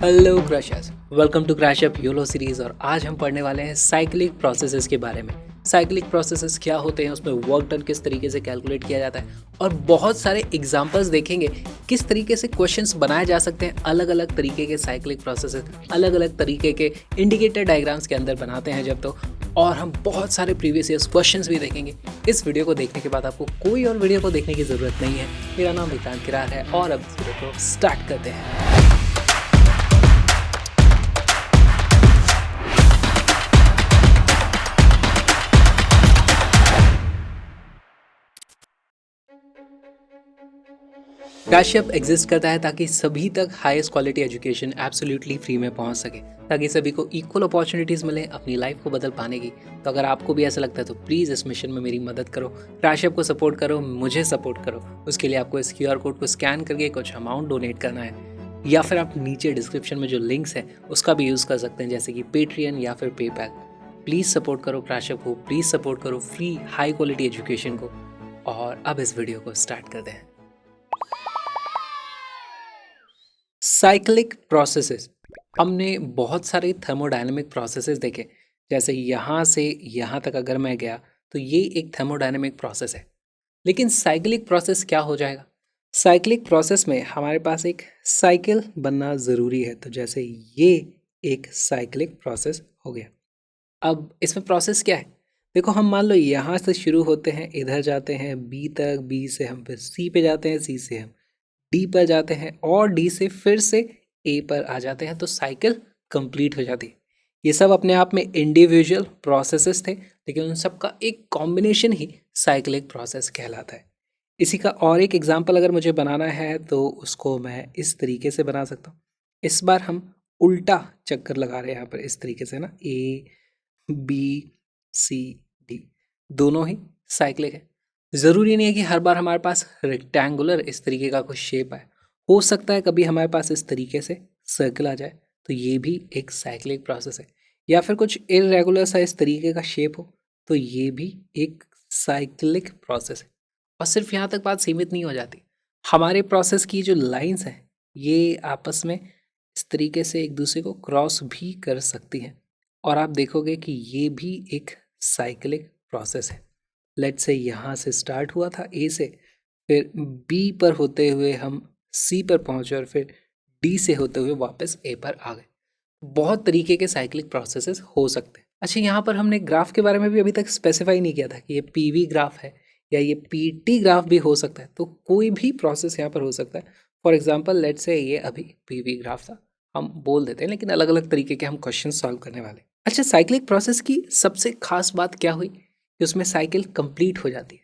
Hello crushers, welcome to crash up yolo series. और आज हम पढ़ने वाले हैं साइक्लिक प्रोसेसेस के बारे में। साइक्लिक प्रोसेसेस क्या होते हैं, उसमें वर्क डन किस तरीके से कैलकुलेट किया जाता है और बहुत सारे एग्जांपल्स देखेंगे किस तरीके से क्वेश्चंस बनाए जा सकते हैं। अलग अलग तरीके के साइक्लिक प्रोसेसेस अलग अलग तरीके के इंडिकेटर डायग्राम्स के अंदर बनाते हैं जब तो। और हम बहुत सारे प्रीवियस ईयर्स क्वेश्चंस भी देखेंगे। इस वीडियो को देखने के बाद आपको कोई और वीडियो को देखने की ज़रूरत नहीं है। मेरा नाम विक्रांत किरार है और अब इस वीडियो को स्टार्ट करते हैं। क्रैशअप एग्जिस्ट करता है ताकि सभी तक highest quality education absolutely free में पहुंच सके, ताकि सभी को इक्वल अपॉर्चुनिटीज़ मिले अपनी लाइफ को बदल पाने की। तो अगर आपको भी ऐसा लगता है तो प्लीज़ इस मिशन में मेरी मदद करो, क्रैशअप को सपोर्ट करो, मुझे सपोर्ट करो। उसके लिए आपको इस QR कोड को स्कैन करके कुछ अमाउंट डोनेट करना है, या फिर आप नीचे डिस्क्रिप्शन में जो लिंक्स हैं उसका भी यूज़ कर सकते हैं, जैसे कि पेट्रियन या फिर पेपैल। प्लीज़ सपोर्ट करो क्रैशअप को, प्लीज़ सपोर्ट करो फ्री हाई क्वालिटी एजुकेशन को। और अब इस वीडियो को स्टार्ट करते हैं। साइक्लिक प्रोसेसेस, हमने बहुत सारे थर्मोडायनेमिक प्रोसेसेस देखे। जैसे यहाँ से यहाँ तक अगर मैं गया तो ये एक थर्मोडायनेमिक प्रोसेस है। लेकिन साइक्लिक प्रोसेस क्या हो जाएगा? साइक्लिक प्रोसेस में हमारे पास एक साइकिल बनना ज़रूरी है। तो जैसे ये एक साइक्लिक प्रोसेस हो गया। अब इसमें प्रोसेस क्या है? देखो, हम मान लो यहाँ से शुरू होते हैं, इधर जाते हैं B तक, B से हम फिर C पे जाते हैं, C से हम D पर जाते हैं और D से फिर से A पर आ जाते हैं, तो साइकिल कंप्लीट हो जाती है। ये सब अपने आप में इंडिविजुअल प्रोसेसेस थे, लेकिन उन सब का एक कॉम्बिनेशन ही साइक्लिक प्रोसेस कहलाता है। इसी का और एक एग्जांपल अगर मुझे बनाना है तो उसको मैं इस तरीके से बना सकता हूँ। इस बार हम उल्टा चक्कर लगा रहे हैं यहाँ पर, इस तरीके से ना, A B C D दोनों ही साइक्लिक है। ज़रूरी नहीं है कि हर बार हमारे पास रेक्टेंगुलर इस तरीके का कुछ शेप आए। हो सकता है कभी हमारे पास इस तरीके से सर्कल आ जाए, तो ये भी एक साइक्लिक प्रोसेस है। या फिर कुछ इरेगुलर सा इस तरीके का शेप हो, तो ये भी एक साइक्लिक प्रोसेस है। और सिर्फ यहाँ तक बात सीमित नहीं हो जाती। हमारे प्रोसेस की जो लाइंस हैं ये आपस में इस तरीके से एक दूसरे को क्रॉस भी कर सकती हैं, और आप देखोगे कि ये भी एक साइक्लिक प्रोसेस है। लेट्स से यहाँ से स्टार्ट हुआ था A से, फिर B पर होते हुए हम C पर पहुँचे और फिर D से होते हुए वापस A पर आ गए। बहुत तरीके के साइक्लिक प्रोसेसेस हो सकते हैं। अच्छा, यहाँ पर हमने ग्राफ के बारे में भी अभी तक स्पेसिफाई नहीं किया था कि ये PV ग्राफ है या ये PT ग्राफ भी हो सकता है। तो कोई भी प्रोसेस यहाँ पर हो सकता है। फॉर एग्जाम्पल लेट्स से ये अभी PV ग्राफ था, हम बोल देते हैं, लेकिन अलग अलग तरीके के हम क्वेश्चन सॉल्व करने वाले। अच्छा, साइक्लिक प्रोसेस की सबसे खास बात क्या हुई कि उसमें साइकिल कंप्लीट हो जाती है,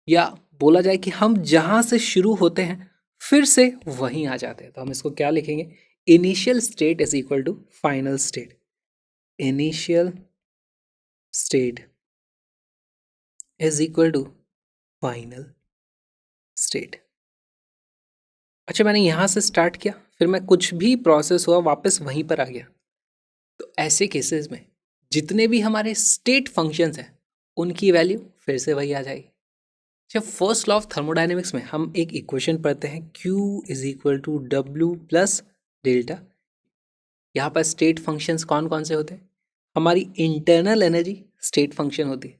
या बोला जाए कि हम जहाँ से शुरू होते हैं फिर से वहीं आ जाते हैं। तो हम इसको क्या लिखेंगे? Initial state is equal to final state. Initial state is equal to final state. अच्छा, मैंने यहाँ से स्टार्ट किया, फिर मैं कुछ भी प्रोसेस हुआ वापस वहीं पर आ गया, तो ऐसे केसेस में जितने भी हमारे स्टेट फंक्शंस हैं उनकी वैल्यू फिर से वही आ जाएगी। जब फर्स्ट लॉ ऑफ थर्मोडायनेमिक्स में हम एक इक्वेशन पढ़ते हैं, Q is equal to W plus delta. यहाँ पर स्टेट फंक्शंस कौन कौन से होते हैं? हमारी इंटरनल एनर्जी स्टेट फंक्शन होती है,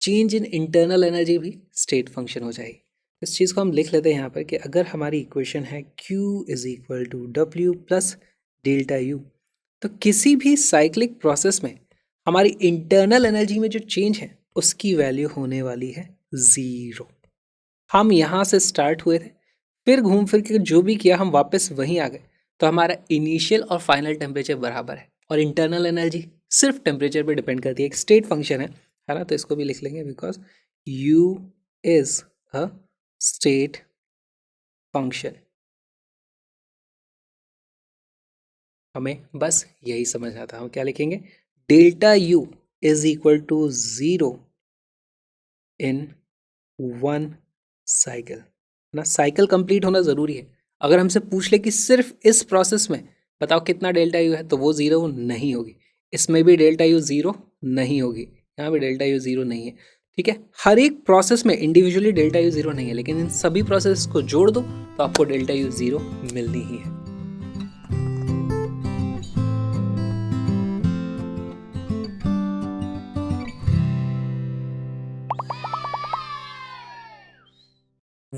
चेंज इन इंटरनल एनर्जी भी स्टेट फंक्शन हो जाएगी। इस चीज़ को हम लिख लेते हैं यहाँ पर कि अगर हमारी इक्वेशन है Q is equal to W plus delta U, तो किसी भी साइक्लिक प्रोसेस में हमारी इंटरनल एनर्जी में जो चेंज है उसकी वैल्यू होने वाली है 0। हम यहाँ से स्टार्ट हुए थे, फिर घूम फिर के जो भी किया हम वापस वहीं आ गए, तो हमारा इनिशियल और फाइनल टेम्परेचर बराबर है। और इंटरनल एनर्जी सिर्फ टेम्परेचर पे डिपेंड करती है, एक स्टेट फंक्शन है ना। तो इसको भी लिख लेंगे because U is a state function. हमें बस यही समझना था। हम क्या लिखेंगे? Delta U is equal to 0 in 1 cycle ना। साइकिल कंप्लीट होना ज़रूरी है। अगर हमसे पूछ ले कि सिर्फ इस प्रोसेस में बताओ कितना डेल्टा यू है, तो वो 0 नहीं होगी। इसमें भी डेल्टा यू 0 नहीं होगी, यहाँ भी डेल्टा यू 0 नहीं है। ठीक है, हर एक प्रोसेस में इंडिविजुअली डेल्टा यू 0 नहीं है, लेकिन इन सभी प्रोसेस को जोड़ दो तो आपको डेल्टा यू 0 मिलनी ही है।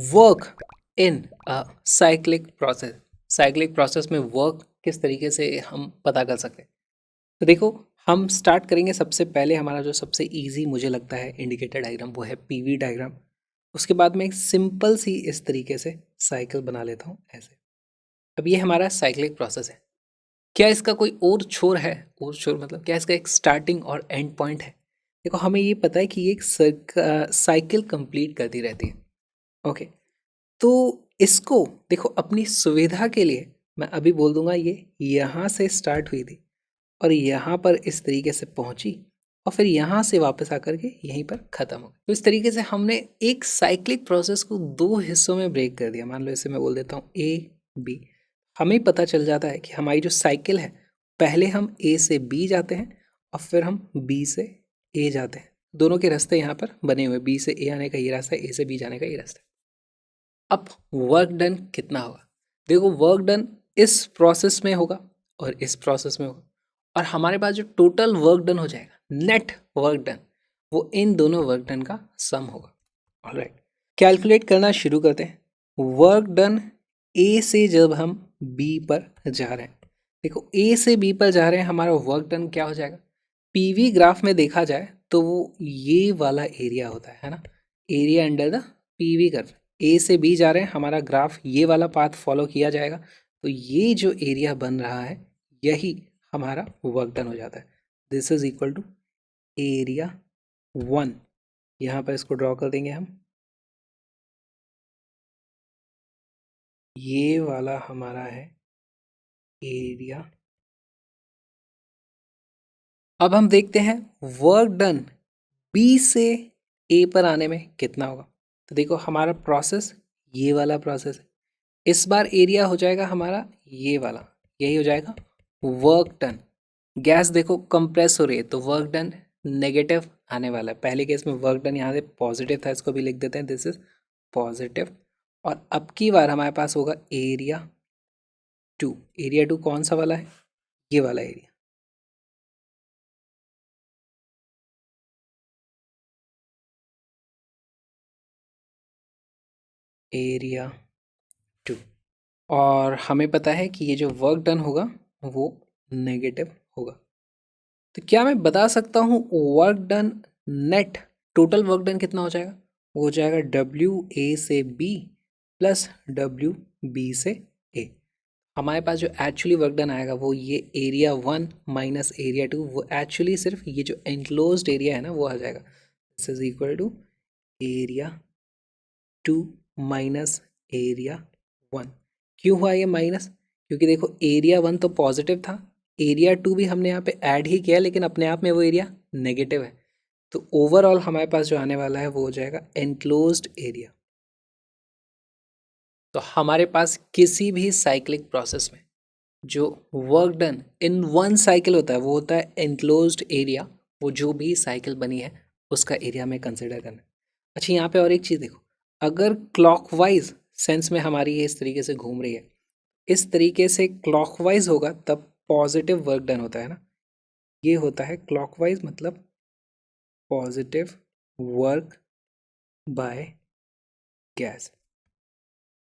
Work in cyclic process. Cyclic process में वर्क किस तरीके से हम पता कर सकते हैं? तो देखो, हम स्टार्ट करेंगे सबसे पहले, हमारा जो सबसे इजी मुझे लगता है इंडिकेटर डायग्राम वो है पीवी डायग्राम। उसके बाद मैं एक सिंपल सी इस तरीके से साइकिल बना लेता हूँ ऐसे। अब ये हमारा साइक्लिक प्रोसेस है। क्या इसका कोई और छोर है? और छोर मतलब क्या इसका एक स्टार्टिंग और एंड पॉइंट है? देखो, हमें ये पता है कि ये एक साइकिल कंप्लीट करती रहती है। ओके, तो इसको देखो, अपनी सुविधा के लिए मैं अभी बोल दूंगा ये यहाँ से स्टार्ट हुई थी और यहाँ पर इस तरीके से पहुंची और फिर यहाँ से वापस आकर के यहीं पर ख़त्म हो गई। तो इस तरीके से हमने एक साइक्लिक प्रोसेस को दो हिस्सों में ब्रेक कर दिया। मान लो इसे मैं बोल देता हूँ ए बी। हमें पता चल जाता है कि हमारी जो साइकिल है, पहले हम ए से बी जाते हैं और फिर हम बी से ए जाते हैं। दोनों के रास्ते यहाँ पर बने हुए, बी से ए आने का ये रास्ता है, ए से बी जाने का ये रास्ता है। अब वर्क डन कितना होगा? देखो, वर्क डन इस प्रोसेस में होगा और इस प्रोसेस में होगा, और हमारे पास जो टोटल वर्क डन हो जाएगा, नेट वर्क डन, वो इन दोनों वर्क डन का सम होगा। ऑलराइट, कैलकुलेट करना शुरू करते हैं। वर्क डन ए से जब हम बी पर जा रहे हैं, देखो ए से बी पर जा रहे हैं, हमारा वर्क डन क्या हो जाएगा? पीवी ग्राफ में देखा जाए तो वो ये वाला एरिया होता है ना, area under the PV curve. A से बी जा रहे हैं, हमारा ग्राफ ये वाला पाथ फॉलो किया जाएगा, तो ये जो एरिया बन रहा है यही हमारा वर्क डन हो जाता है। This is equal to area 1। यहाँ पर इसको ड्रॉ कर देंगे हम। ये वाला हमारा है एरिया। अब हम देखते हैं वर्क डन बी से ए पर आने में कितना होगा। तो देखो, हमारा प्रोसेस ये वाला प्रोसेस है। इस बार एरिया हो जाएगा हमारा ये वाला, यही हो जाएगा वर्क डन। गैस देखो कंप्रेस हो रही है, तो वर्क डन नेगेटिव आने वाला है। पहले केस में वर्क डन यहाँ से पॉजिटिव था, इसको भी लिख देते हैं, दिस इज पॉजिटिव। और अब की बार हमारे पास होगा एरिया 2। एरिया 2 कौन सा वाला है? ये वाला एरिया। एरिया 2। और हमें पता है कि ये जो वर्क डन होगा वो नेगेटिव होगा। तो क्या मैं बता सकता हूँ work done net, total work done कितना हो जाएगा? वो हो जाएगा डब्ल्यू ए से बी प्लस डब्ल्यू बी से ए। हमारे पास जो एक्चुअली वर्क डन आएगा वो ये एरिया 1 माइनस एरिया 2, वो एक्चुअली सिर्फ ये जो एनक्लोज्ड एरिया है ना वो आ जाएगा। This is equal to area 2 minus area 1। क्यों हुआ ये माइनस? क्योंकि देखो, एरिया 1 तो पॉजिटिव था, एरिया 2 भी हमने यहाँ पे ऐड ही किया, लेकिन अपने आप में वो एरिया नेगेटिव है। तो ओवरऑल हमारे पास जो आने वाला है वो हो जाएगा एनक्लोज्ड एरिया। तो हमारे पास किसी भी साइक्लिक प्रोसेस में जो work done in one cycle होता है वो होता है एनक्लोज्ड एरिया। वो जो भी साइकिल बनी है उसका एरिया में कंसिडर करना। अच्छा, यहाँ पे और एक चीज़ देखो, अगर क्लॉकवाइज सेंस में हमारी ये इस तरीके से घूम रही है, इस तरीके से क्लॉकवाइज होगा तब पॉजिटिव वर्क डन होता है ना। ये होता है क्लॉकवाइज, मतलब पॉजिटिव वर्क बाय गैस।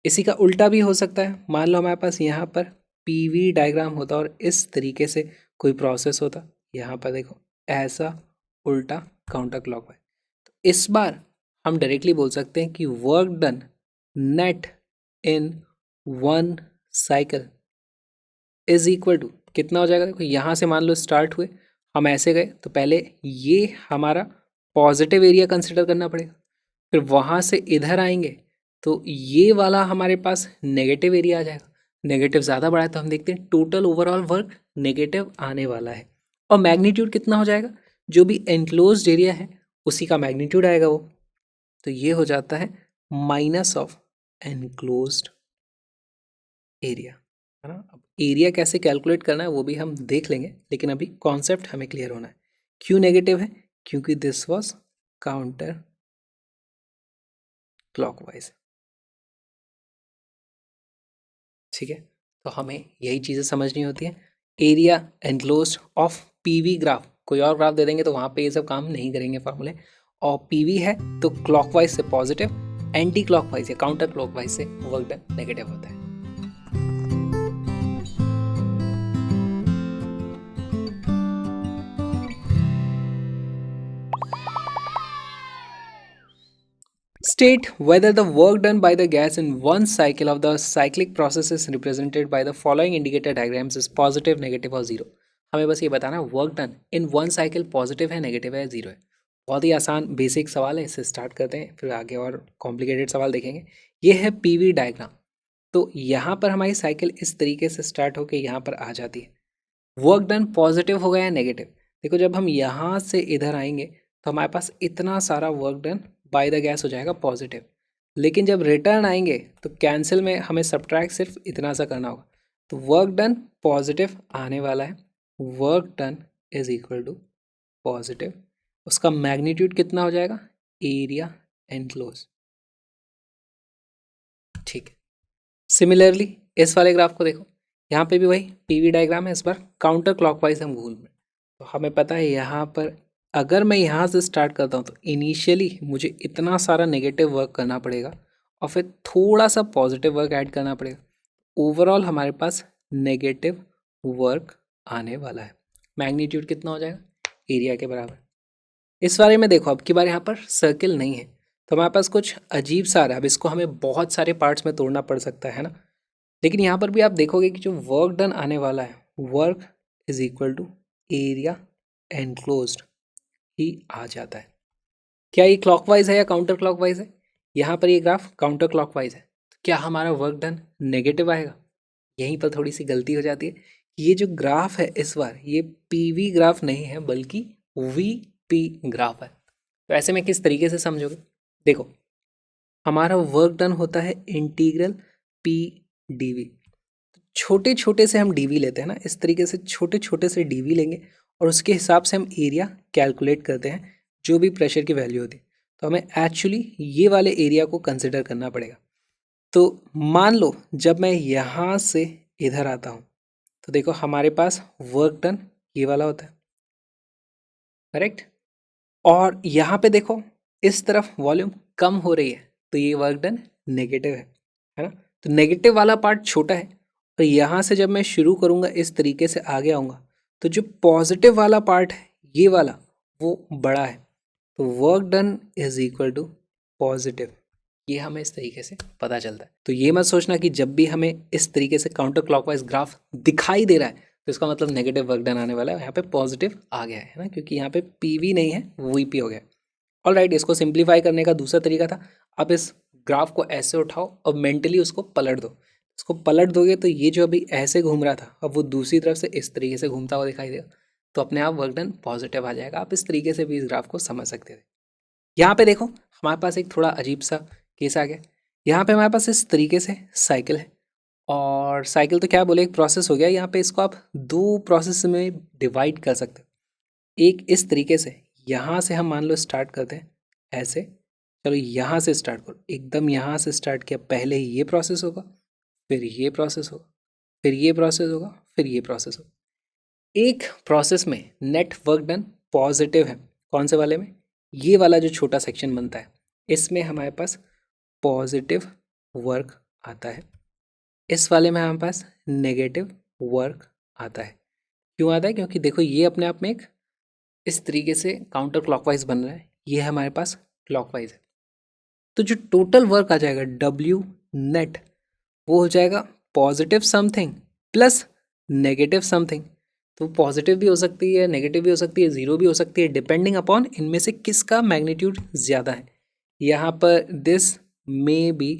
इसी का उल्टा भी हो सकता है। मान लो हमारे पास यहाँ पर पीवी डायग्राम होता और इस तरीके से कोई प्रोसेस होता, यहाँ पर देखो ऐसा उल्टा काउंटर क्लॉकवाइज। तो इस बार हम डायरेक्टली बोल सकते हैं कि work done net in one cycle is equal to कितना हो जाएगा? देखो, यहाँ से मान लो स्टार्ट हुए, हम ऐसे गए, तो पहले ये हमारा पॉजिटिव एरिया कंसिडर करना पड़ेगा, फिर वहाँ से इधर आएंगे तो ये वाला हमारे पास नेगेटिव एरिया आ जाएगा। नेगेटिव ज़्यादा बड़ा है तो हम देखते हैं टोटल ओवरऑल वर्क नेगेटिव आने वाला है। और मैग्नीट्यूड कितना हो जाएगा? जो भी एनक्लोज्ड एरिया है उसी का मैग्नीट्यूड आएगा वो। तो ये हो जाता है माइनस ऑफ एनक्लोज्ड एरिया, है ना। अब एरिया कैसे कैलकुलेट करना है वो भी हम देख लेंगे, लेकिन अभी कॉन्सेप्ट हमें क्लियर होना है। क्यों नेगेटिव है? क्योंकि दिस वाज काउंटर क्लॉकवाइज। ठीक है, तो हमें यही चीज़ें समझनी होती है। Area enclosed of PV graph, कोई और ग्राफ दे देंगे तो वहाँ पे ये सब काम नहीं करेंगे फॉर्मूले। और पीवी है तो क्लॉकवाइज से पॉजिटिव, एंटी क्लॉकवाइज या काउंटर क्लॉकवाइज से वर्क डन नेगेटिव होता है। State whether the work done by the gas in one cycle of the cyclic process is represented by the following indicator diagrams is positive, negative और zero. हमें बस ये बताना work done in one cycle positive है, negative है, zero है। बहुत ही आसान बेसिक सवाल है, इससे स्टार्ट करते हैं, फिर आगे और कॉम्प्लिकेटेड सवाल देखेंगे। ये है पीवी डायग्राम। तो यहाँ पर हमारी साइकिल इस तरीके से स्टार्ट होकर यहाँ पर आ जाती है। वर्क डन पॉजिटिव हो गया है, नेगेटिव। देखो जब हम यहाँ से इधर आएंगे तो हमारे पास इतना सारा work done by the gas हो जाएगा पॉजिटिव, लेकिन जब रिटर्न आएंगे तो कैंसिल में हमें सब्ट्रैक्ट सिर्फ इतना सा करना होगा। तो वर्क डन पॉजिटिव आने वाला है, work done is equal to positive. उसका मैग्नीट्यूड कितना हो जाएगा, एरिया एनक्लोज। ठीक है। सिमिलरली इस वाले ग्राफ को देखो, यहाँ पे भी वही पीवी डायग्राम है, इस बार काउंटर क्लॉकवाइज हम घूम रहे हैं। तो हमें पता है यहाँ पर अगर मैं यहाँ से स्टार्ट करता हूँ तो इनिशियली मुझे इतना सारा नेगेटिव वर्क करना पड़ेगा और फिर थोड़ा सा पॉजिटिव वर्क ऐड करना पड़ेगा। ओवरऑल हमारे पास नेगेटिव वर्क आने वाला है। मैग्नीट्यूड कितना हो जाएगा, एरिया के बराबर। इस बारे में देखो अब की बार यहाँ पर सर्किल नहीं है तो हमारे पास कुछ अजीब सा आ रहा है। अब इसको हमें बहुत सारे पार्ट्स में तोड़ना पड़ सकता है ना, लेकिन यहाँ पर भी आप देखोगे कि जो वर्क डन आने वाला है, work is equal to area enclosed ही आ जाता है। क्या ये क्लॉकवाइज है या काउंटर क्लॉकवाइज है? यहाँ पर ये ग्राफ काउंटर क्लॉकवाइज है, तो क्या हमारा वर्क डन नेगेटिव आएगा? यहीं पर थोड़ी सी गलती हो जाती है। ये जो ग्राफ है इस बार ये पीवी ग्राफ नहीं है बल्कि वीपी ग्राफ है। तो ऐसे में किस तरीके से समझोगे, देखो हमारा वर्क डन होता है इंटीग्रल पी डीवी। छोटे छोटे से हम डीवी लेते हैं ना, इस तरीके से छोटे छोटे से डीवी लेंगे और उसके हिसाब से हम एरिया कैलकुलेट करते हैं जो भी प्रेशर की वैल्यू होती है। तो हमें एक्चुअली ये वाले एरिया को कंसिडर करना पड़ेगा। तो मान लो जब मैं यहाँ से इधर आता हूँ तो देखो हमारे पास वर्क डन ये वाला होता है, करेक्ट। और यहाँ पे देखो इस तरफ वॉल्यूम कम हो रही है तो ये वर्क डन नेगेटिव है ना। तो नेगेटिव वाला पार्ट छोटा है और यहाँ से जब मैं शुरू करूँगा इस तरीके से आगे आऊँगा तो जो पॉजिटिव वाला पार्ट है ये वाला वो बड़ा है। तो work done is equal to positive, ये हमें इस तरीके से पता चलता है। तो ये मत सोचना कि जब भी हमें इस तरीके से काउंटर क्लॉकवाइज ग्राफ दिखाई दे रहा है तो इसका मतलब नेगेटिव वर्क डन आने वाला है। यहाँ पे पॉजिटिव आ गया है ना, क्योंकि यहाँ पे पीवी नहीं है वीपी हो गया। ऑल राइट, इसको सिंप्लीफाई करने का दूसरा तरीका था, आप इस ग्राफ को ऐसे उठाओ और मेंटली उसको पलट दो। इसको पलट दोगे तो ये जो अभी ऐसे घूम रहा था अब वो दूसरी तरफ से इस तरीके से घूमता हुआ दिखाई देगा, तो अपने आप वर्क डन पॉजिटिव आ जाएगा। आप इस तरीके से भी इस ग्राफ को समझ सकते थे। यहाँ पे देखो हमारे पास एक थोड़ा अजीब सा केस आ गया। यहाँ पे हमारे पास इस तरीके से साइकिल है, और साइकिल तो क्या बोले एक प्रोसेस हो गया। यहाँ पे इसको आप दो प्रोसेस में डिवाइड कर सकते हो। एक इस तरीके से, यहाँ से हम मान लो स्टार्ट करते हैं ऐसे, चलो यहाँ से स्टार्ट करो, एकदम यहाँ से स्टार्ट किया, पहले ये प्रोसेस होगा, फिर ये प्रोसेस होगा, फिर ये प्रोसेस होगा, फिर ये प्रोसेस होगा। एक प्रोसेस में नेट वर्क डन पॉजिटिव है, कौन से वाले में, ये वाला जो छोटा सेक्शन बनता है इसमें हमारे पास पॉजिटिव वर्क आता है, इस वाले में हमारे पास नेगेटिव वर्क आता है। क्यों आता है, क्योंकि देखो ये अपने आप में एक इस तरीके से काउंटर क्लॉकवाइज बन रहा है, ये हमारे पास क्लॉकवाइज है। तो जो टोटल वर्क आ जाएगा W नेट वो हो जाएगा positive something plus negative something. तो पॉजिटिव भी हो सकती है, नेगेटिव भी हो सकती है, जीरो भी हो सकती है, डिपेंडिंग अपॉन इनमें से किसका मैग्नीट्यूड ज़्यादा है। यहाँ पर दिस मे बी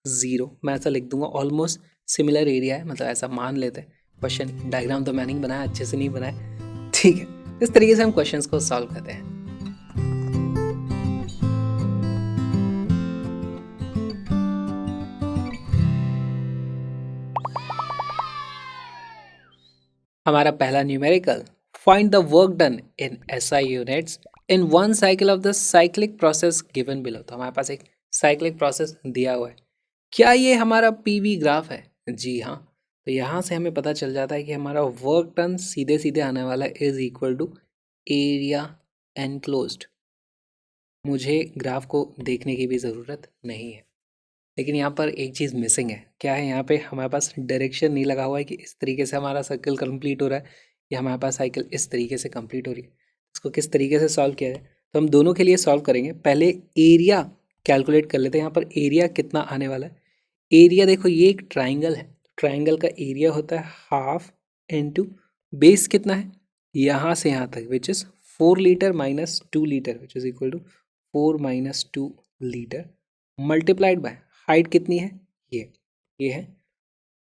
ज़ीरो, मैं ऐसा लिख दूंगा, ऑलमोस्ट सिमिलर एरिया है, मतलब ऐसा मान लेते हैं। क्वेश्चन डायग्राम तो मैंने नहीं बनाया, अच्छे से नहीं बनाया, ठीक है। इस तरीके से हम क्वेश्चंस को सॉल्व करते हैं। हमारा पहला numerical, find the work done in SI units in one cycle of the cyclic process given below. तो हमारे पास एक साइक्लिक प्रोसेस दिया हुआ है। क्या ये हमारा पीवी ग्राफ है? जी हाँ। तो यहाँ से हमें पता चल जाता है कि हमारा वर्क डन सीधे सीधे आने वाला is equal to area enclosed. मुझे ग्राफ को देखने की भी ज़रूरत नहीं है। लेकिन यहाँ पर एक चीज़ मिसिंग है। क्या है? यहाँ पे हमारे पास डायरेक्शन नहीं लगा हुआ है कि इस तरीके से हमारा सर्कल कंप्लीट हो रहा है या हमारे पास साइकिल इस तरीके से कंप्लीट हो रही है। इसको किस तरीके से सॉल्व किया जाए? तो हम दोनों के लिए सॉल्व करेंगे। पहले एरिया कैलकुलेट कर लेते हैं। यहाँ पर एरिया कितना आने वाला है? एरिया देखो, ये एक ट्राइंगल है। ट्राइंगल का एरिया होता है हाफ इंटू बेस कितना है यहाँ से यहाँ तक, which is 4 litre minus 2 litre, which is equal to 4 - 2 litre multiplied by height कितनी है? ये है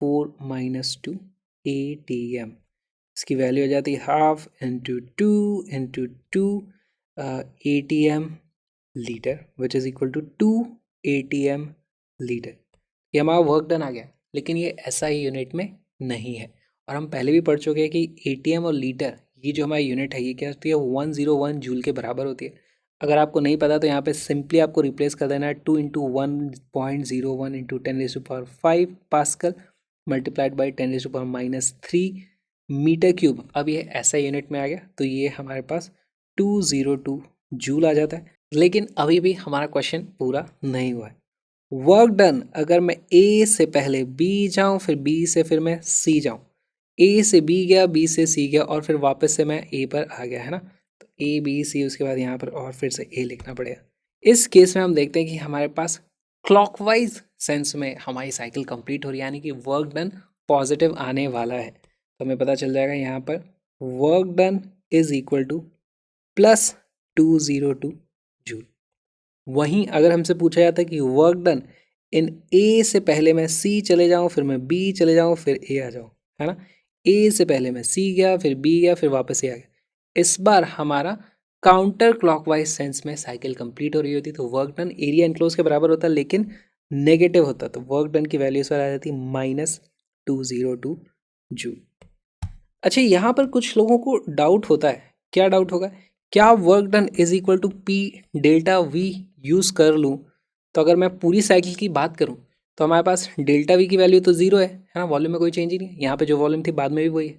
4 - 2 ATM। इसकी वैल्यू हो जाती है half into 2 ATM litre, which is equal to 2 ATM litre. ये हमारा वर्क डन आ गया। लेकिन ये SI यूनिट में नहीं है। और हम पहले भी पढ़ चुके हैं कि ATM और लीटर, ये जो हमारी यूनिट है, ये क्या होती है? 101 जूल के बराबर होती है। अगर आपको नहीं पता तो यहाँ पे सिंपली आपको रिप्लेस कर देना है 2 into 1.01 into 10⁵ pascal multiplied by 10⁻³ metre cube. अब ये SI यूनिट में आ गया तो ये हमारे पास 202 जूल आ जाता है। लेकिन अभी भी हमारा क्वेश्चन पूरा नहीं हुआ है। वर्क डन, अगर मैं A से पहले B जाऊँ, फिर B से फिर मैं C जाऊँ, A से B गया, B से C गया और फिर वापस से मैं A पर आ गया, है ना? तो A B C, उसके बाद यहाँ पर और फिर से A लिखना पड़ेगा। इस केस में हम देखते हैं कि हमारे पास क्लॉकवाइज सेंस में हमारी साइकिल कंप्लीट हो रही है, यानी कि वर्क डन पॉजिटिव आने वाला है। तो हमें पता चल जाएगा यहाँ पर work done is equal two plus 202 joule. वहीं अगर हमसे पूछा जाता है कि वर्क डन इन A से पहले मैं C चले जाऊँ, फिर मैं B चले जाऊँ, फिर A आ जाऊँ, है ना? A से पहले मैं C गया, फिर B गया, फिर वापस A आ गया। इस बार हमारा काउंटर क्लॉकवाइज सेंस में साइकिल कंप्लीट हो रही होती, तो वर्क डन एरिया एनक्लोज के बराबर होता, लेकिन नेगेटिव होता। तो वर्क डन की वैल्यू इस बार आ जाती -202 जूल। अच्छा, यहाँ पर कुछ लोगों को डाउट होता है। क्या डाउट होगा? क्या work done is equal to P delta V use कर लूँ? तो अगर मैं पूरी साइकिल की बात करूँ तो हमारे पास डेल्टा V की वैल्यू तो 0 है ना? वॉल्यूम में कोई चेंज ही नहीं है। यहाँ पे जो वॉल्यूम थी बाद में भी वही है।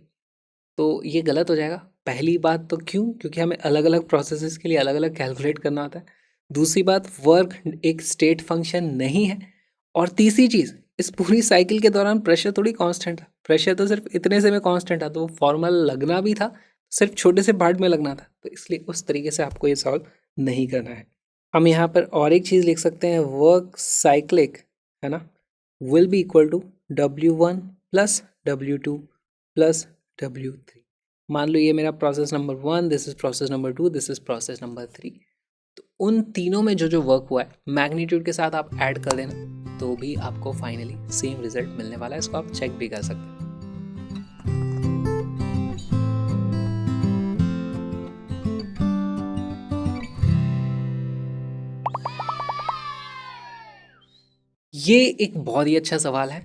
तो ये गलत हो जाएगा। पहली बात तो क्यों? क्योंकि हमें अलग अलग प्रोसेसेस के लिए अलग अलग कैलकुलेट करना होता है। दूसरी बात, वर्क एक स्टेट फंक्शन नहीं है। और तीसरी चीज़, इस पूरी साइकिल के दौरान प्रेशर थोड़ी कांस्टेंट था। प्रेशर तो सिर्फ इतने से में कांस्टेंट था, तो वो फॉर्मल लगना भी था, सिर्फ छोटे से पार्ट में लगना था। तो इसलिए उस तरीके से आपको ये सॉल्व नहीं करना है। हम यहाँ पर और एक चीज़ लिख सकते हैं, वर्क साइक्लिक, है ना, will be equal to W1 plus W2 plus W3। मान लो ये मेरा process number 1, this is process number 2, this is process number 3। तो उन तीनों में जो जो वर्क हुआ है मैग्नीट्यूड के साथ आप ऐड कर देना, तो भी आपको फाइनली सेम रिजल्ट मिलने वाला है। इसको आप चेक भी कर सकते हैं। ये एक बहुत ही अच्छा सवाल है।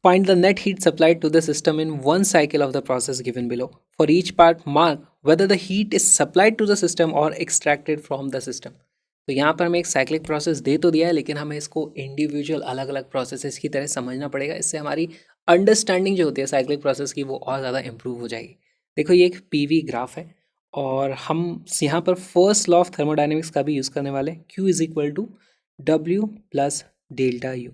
Find the net heat supplied to the system in one cycle of the process given below. For each part, mark whether the heat is supplied to the system or extracted from the system. तो यहाँ पर हमें एक cyclic process दे तो दिया है, लेकिन हमें इसको इंडिविजुअल अलग अलग प्रोसेसेस की तरह समझना पड़ेगा। इससे हमारी अंडरस्टैंडिंग जो होती है साइक्लिक प्रोसेस की, वो और ज़्यादा इंप्रूव हो जाएगी। देखो, ये एक PV ग्राफ है और हम यहाँ पर फर्स्ट लॉ ऑफ थर्मोडाइनमिक्स का भी यूज़ करने वाले हैं, Q is equal to W plus delta U।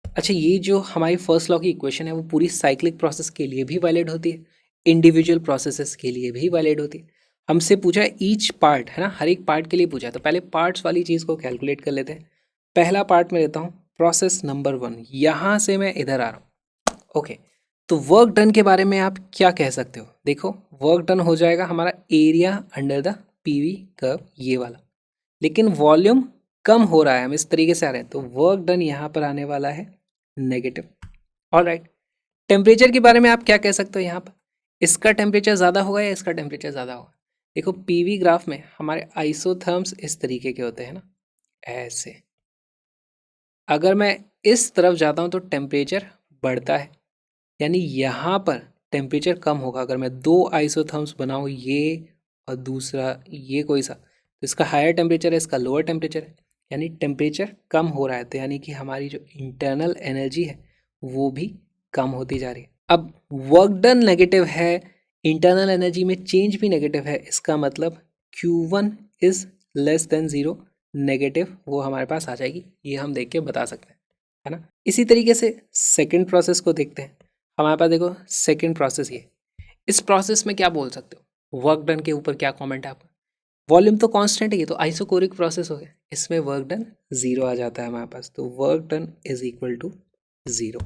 अच्छा, ये जो हमारी फर्स्ट लॉ की इक्वेशन है वो पूरी साइक्लिक प्रोसेस के लिए भी वैलिड होती है, इंडिविजुअल प्रोसेसेस के लिए भी वैलिड होती है। हमसे पूछा है ईच पार्ट, है ना, हर एक पार्ट के लिए पूछा है। तो पहले पार्ट्स वाली चीज़ को कैलकुलेट कर लेते हैं। पहला पार्ट में लेता हूँ प्रोसेस नंबर 1, यहाँ से मैं इधर आ रहा हूँ। ओके, तो वर्क डन के बारे में आप क्या कह सकते हो? देखो, वर्क डन हो जाएगा हमारा area under the PV curve, ये वाला। लेकिन वॉल्यूम कम हो रहा है, हम इस तरीके से आ रहे हैं, तो वर्क डन यहाँ पर आने वाला है नेगेटिव। ऑलराइट, टेम्परेचर के बारे में आप क्या कह सकते हो? यहाँ पर इसका टेम्परेचर ज़्यादा होगा या इसका टेम्परेचर ज़्यादा होगा? देखो, PV ग्राफ में हमारे आइसोथर्म्स इस तरीके के होते हैं ना, ऐसे। अगर मैं इस तरफ जाता हूँ तो टेम्परेचर बढ़ता है, यानी यहाँ पर टेम्परेचर कम होगा। अगर मैं 2 आइसोथर्म्स बनाऊँ, ये और दूसरा ये कोई सा, तो इसका हायर टेम्परेचर है, इसका लोअर टेम्परेचर है, यानी टेम्परेचर कम हो रहा है। तो यानी कि हमारी जो इंटरनल एनर्जी है वो भी कम होती जा रही है। अब वर्क डन नेगेटिव है, इंटरनल एनर्जी में चेंज भी नेगेटिव है, इसका मतलब Q1 is less then 0, negative वो हमारे पास आ जाएगी, ये हम देख के बता सकते हैं, है ना। इसी तरीके से सेकंड प्रोसेस को देखते हैं। हमारे पास देखो सेकंड प्रोसेस ये, इस प्रोसेस में क्या बोल सकते हो, वर्क डन के ऊपर क्या कमेंट है आपका। वॉल्यूम तो कांस्टेंट है, ये तो आइसोकोरिक प्रोसेस हो गया, इसमें वर्क डन जीरो आ जाता है हमारे पास, तो work done is equal to zero.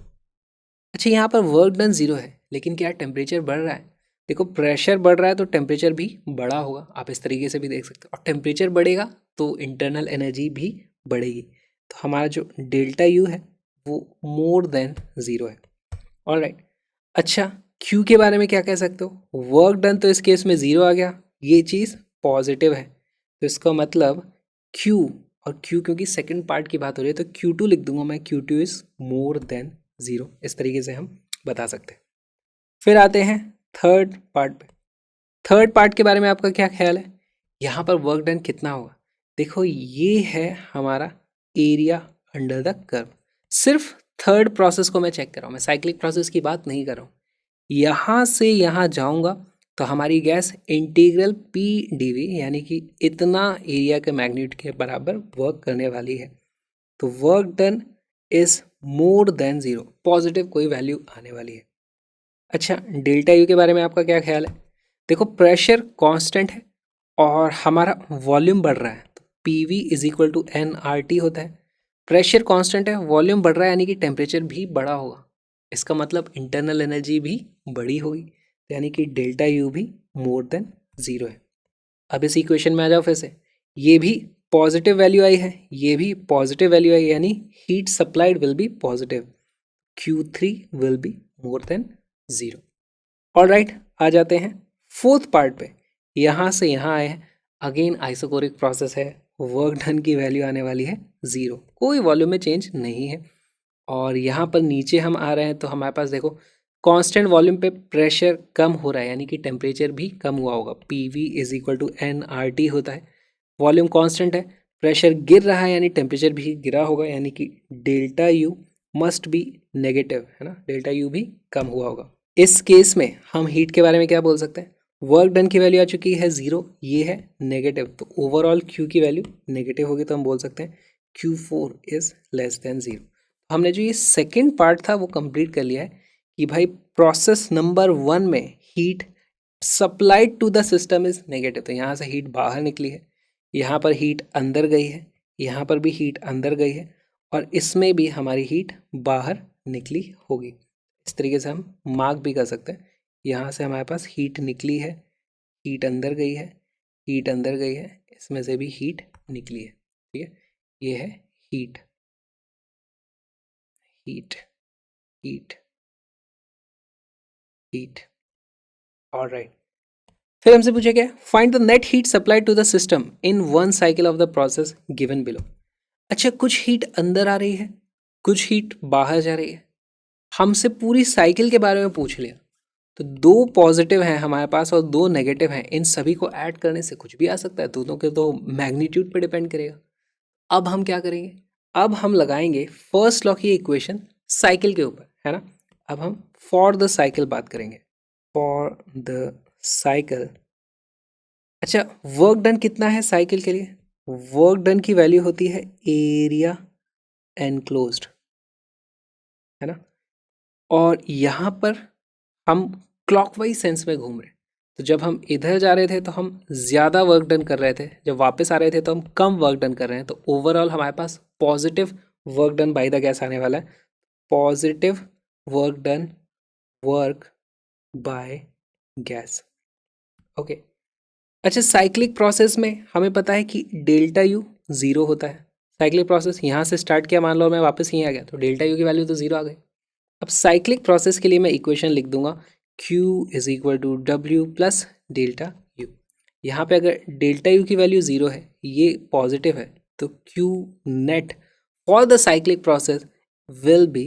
अच्छा यहाँ पर वर्क डन जीरो है, लेकिन क्या टेम्परेचर बढ़ रहा है, देखो प्रेशर बढ़ रहा है तो टेम्परेचर भी बढ़ा होगा, आप इस तरीके से भी देख सकते हो, और टेम्परेचर बढ़ेगा तो इंटरनल एनर्जी भी बढ़ेगी, तो हमारा जो डेल्टा यू है वो मोर देन ज़ीरो है। ऑलराइट, अच्छा क्यू के बारे में क्या कह सकते हो, वर्क डन तो इस केस में ज़ीरो आ गया, ये चीज़ पॉजिटिव है, तो इसका मतलब क्यू, और क्यू क्योंकि सेकंड पार्ट की बात हो रही है तो क्यू टू लिख दूंगा मैं, Q two is more than zero, इस तरीके से हम बता सकते हैं। फिर आते हैं थर्ड पार्ट पे। थर्ड पार्ट के बारे में आपका क्या ख्याल है, यहाँ पर वर्क डन कितना होगा, देखो ये है हमारा एरिया अंडर द कर्व। सिर्फ थर्ड प्रोसेस को मैं चेक कर रहा हूँ, मैं साइक्लिक प्रोसेस की बात नहीं कर रहा हूँ। यहाँ से यहाँ जाऊँगा तो हमारी गैस इंटीग्रल पी डीवी यानी कि इतना एरिया के मैग्नीट्यूड के बराबर वर्क करने वाली है, तो work done is more than zero, positive कोई वैल्यू आने वाली है। अच्छा डेल्टा यू के बारे में आपका क्या ख्याल है, देखो प्रेशर कांस्टेंट है और हमारा वॉल्यूम बढ़ रहा है, तो P V is equal to N R T होता है। प्रेशर कांस्टेंट है, वॉल्यूम बढ़ रहा है, यानी कि टेम्परेचर भी बढ़ा होगा, इसका मतलब इंटरनल एनर्जी भी बड़ी होगी, यानी कि डेल्टा यू भी मोर देन ज़ीरो है। अब इस इक्वेशन में आ जाओ फिर से, ये भी पॉजिटिव वैल्यू आई है, ये भी पॉजिटिव वैल्यू आई, यानी heat supplied will be positive, Q3 will be more than zero. Alright, आ जाते हैं फोर्थ पार्ट पे, यहाँ से यहाँ आए हैं, अगेन आइसोकोरिक प्रोसेस है, वर्क डन की वैल्यू आने वाली है ज़ीरो, कोई वॉल्यूम में चेंज नहीं है। और यहाँ पर नीचे हम आ रहे हैं तो हमारे पास देखो कांस्टेंट वॉल्यूम पे प्रेशर कम हो रहा है, यानी कि टेम्परेचर भी कम हुआ होगा, P V is equal to N R T होता है। वॉल्यूम कांस्टेंट है, प्रेशर गिर रहा है यानी टेम्परेचर भी गिरा होगा, यानी कि delta you must be negative, है ना, डेल्टा यू भी कम हुआ होगा। इस केस में हम हीट के बारे में क्या बोल सकते हैं, वर्क डन की वैल्यू आ चुकी है ज़ीरो, ये है नेगेटिव, तो ओवरऑल क्यू की वैल्यू नेगेटिव होगी, तो हम बोल सकते हैं Q4 is less than zero. हमने जो ये सेकेंड पार्ट था वो कंप्लीट कर लिया है कि भाई प्रोसेस नंबर 1 में heat supplied to the system is negative, तो यहाँ से हीट बाहर निकली है, यहाँ पर हीट अंदर गई है, यहाँ पर भी हीट अंदर गई है, और इसमें भी हमारी हीट बाहर निकली होगी। इस तरीके से हम मार्क भी कर सकते हैं, यहाँ से हमारे पास हीट निकली है, हीट अंदर गई है, हीट अंदर गई है, इसमें से भी हीट निकली है, ठीक है, ये है heat, heat, heat, heat. Alright, फिर हमसे पूछा क्या, find the net heat supplied to the system in one cycle of the process given below. अच्छा कुछ हीट अंदर आ रही है, कुछ हीट बाहर जा रही है, हमसे पूरी साइकिल के बारे में पूछ लिया, तो दो पॉजिटिव हैं हमारे पास और दो नेगेटिव हैं, इन सभी को ऐड करने से कुछ भी आ सकता है, दोनों के तो मैग्नीट्यूड पे डिपेंड करेगा। अब हम क्या करेंगे, अब हम लगाएंगे फर्स्ट लॉ की इक्वेशन साइकिल के ऊपर, है ना। अब हम फॉर द साइकिल बात करेंगे, फॉर द साइकिल। अच्छा वर्क डन कितना है साइकिल के लिए, वर्क डन की वैल्यू होती है एरिया एनक्लोज्ड, है ना, और यहाँ पर हम क्लॉकवाइज सेंस में घूम रहे हैं, तो जब हम इधर जा रहे थे तो हम ज़्यादा वर्क डन कर रहे थे, जब वापस आ रहे थे तो हम कम वर्क डन कर रहे हैं, तो ओवरऑल हमारे पास positive work done by the gas आने वाला है, positive work done, work by gas. Okay, अच्छा साइक्लिक प्रोसेस में हमें पता है कि डेल्टा यू ज़ीरो होता है, साइक्लिक प्रोसेस यहाँ से स्टार्ट किया, मान लो मैं वापस यहीं आ गया, तो डेल्टा यू की वैल्यू तो ज़ीरो आ गई। अब साइक्लिक प्रोसेस के लिए मैं इक्वेशन लिख दूंगा Q is equal to W plus delta U. यहाँ पे अगर डेल्टा यू की वैल्यू ज़ीरो है, ये पॉजिटिव है, तो Q net for the cyclic process will be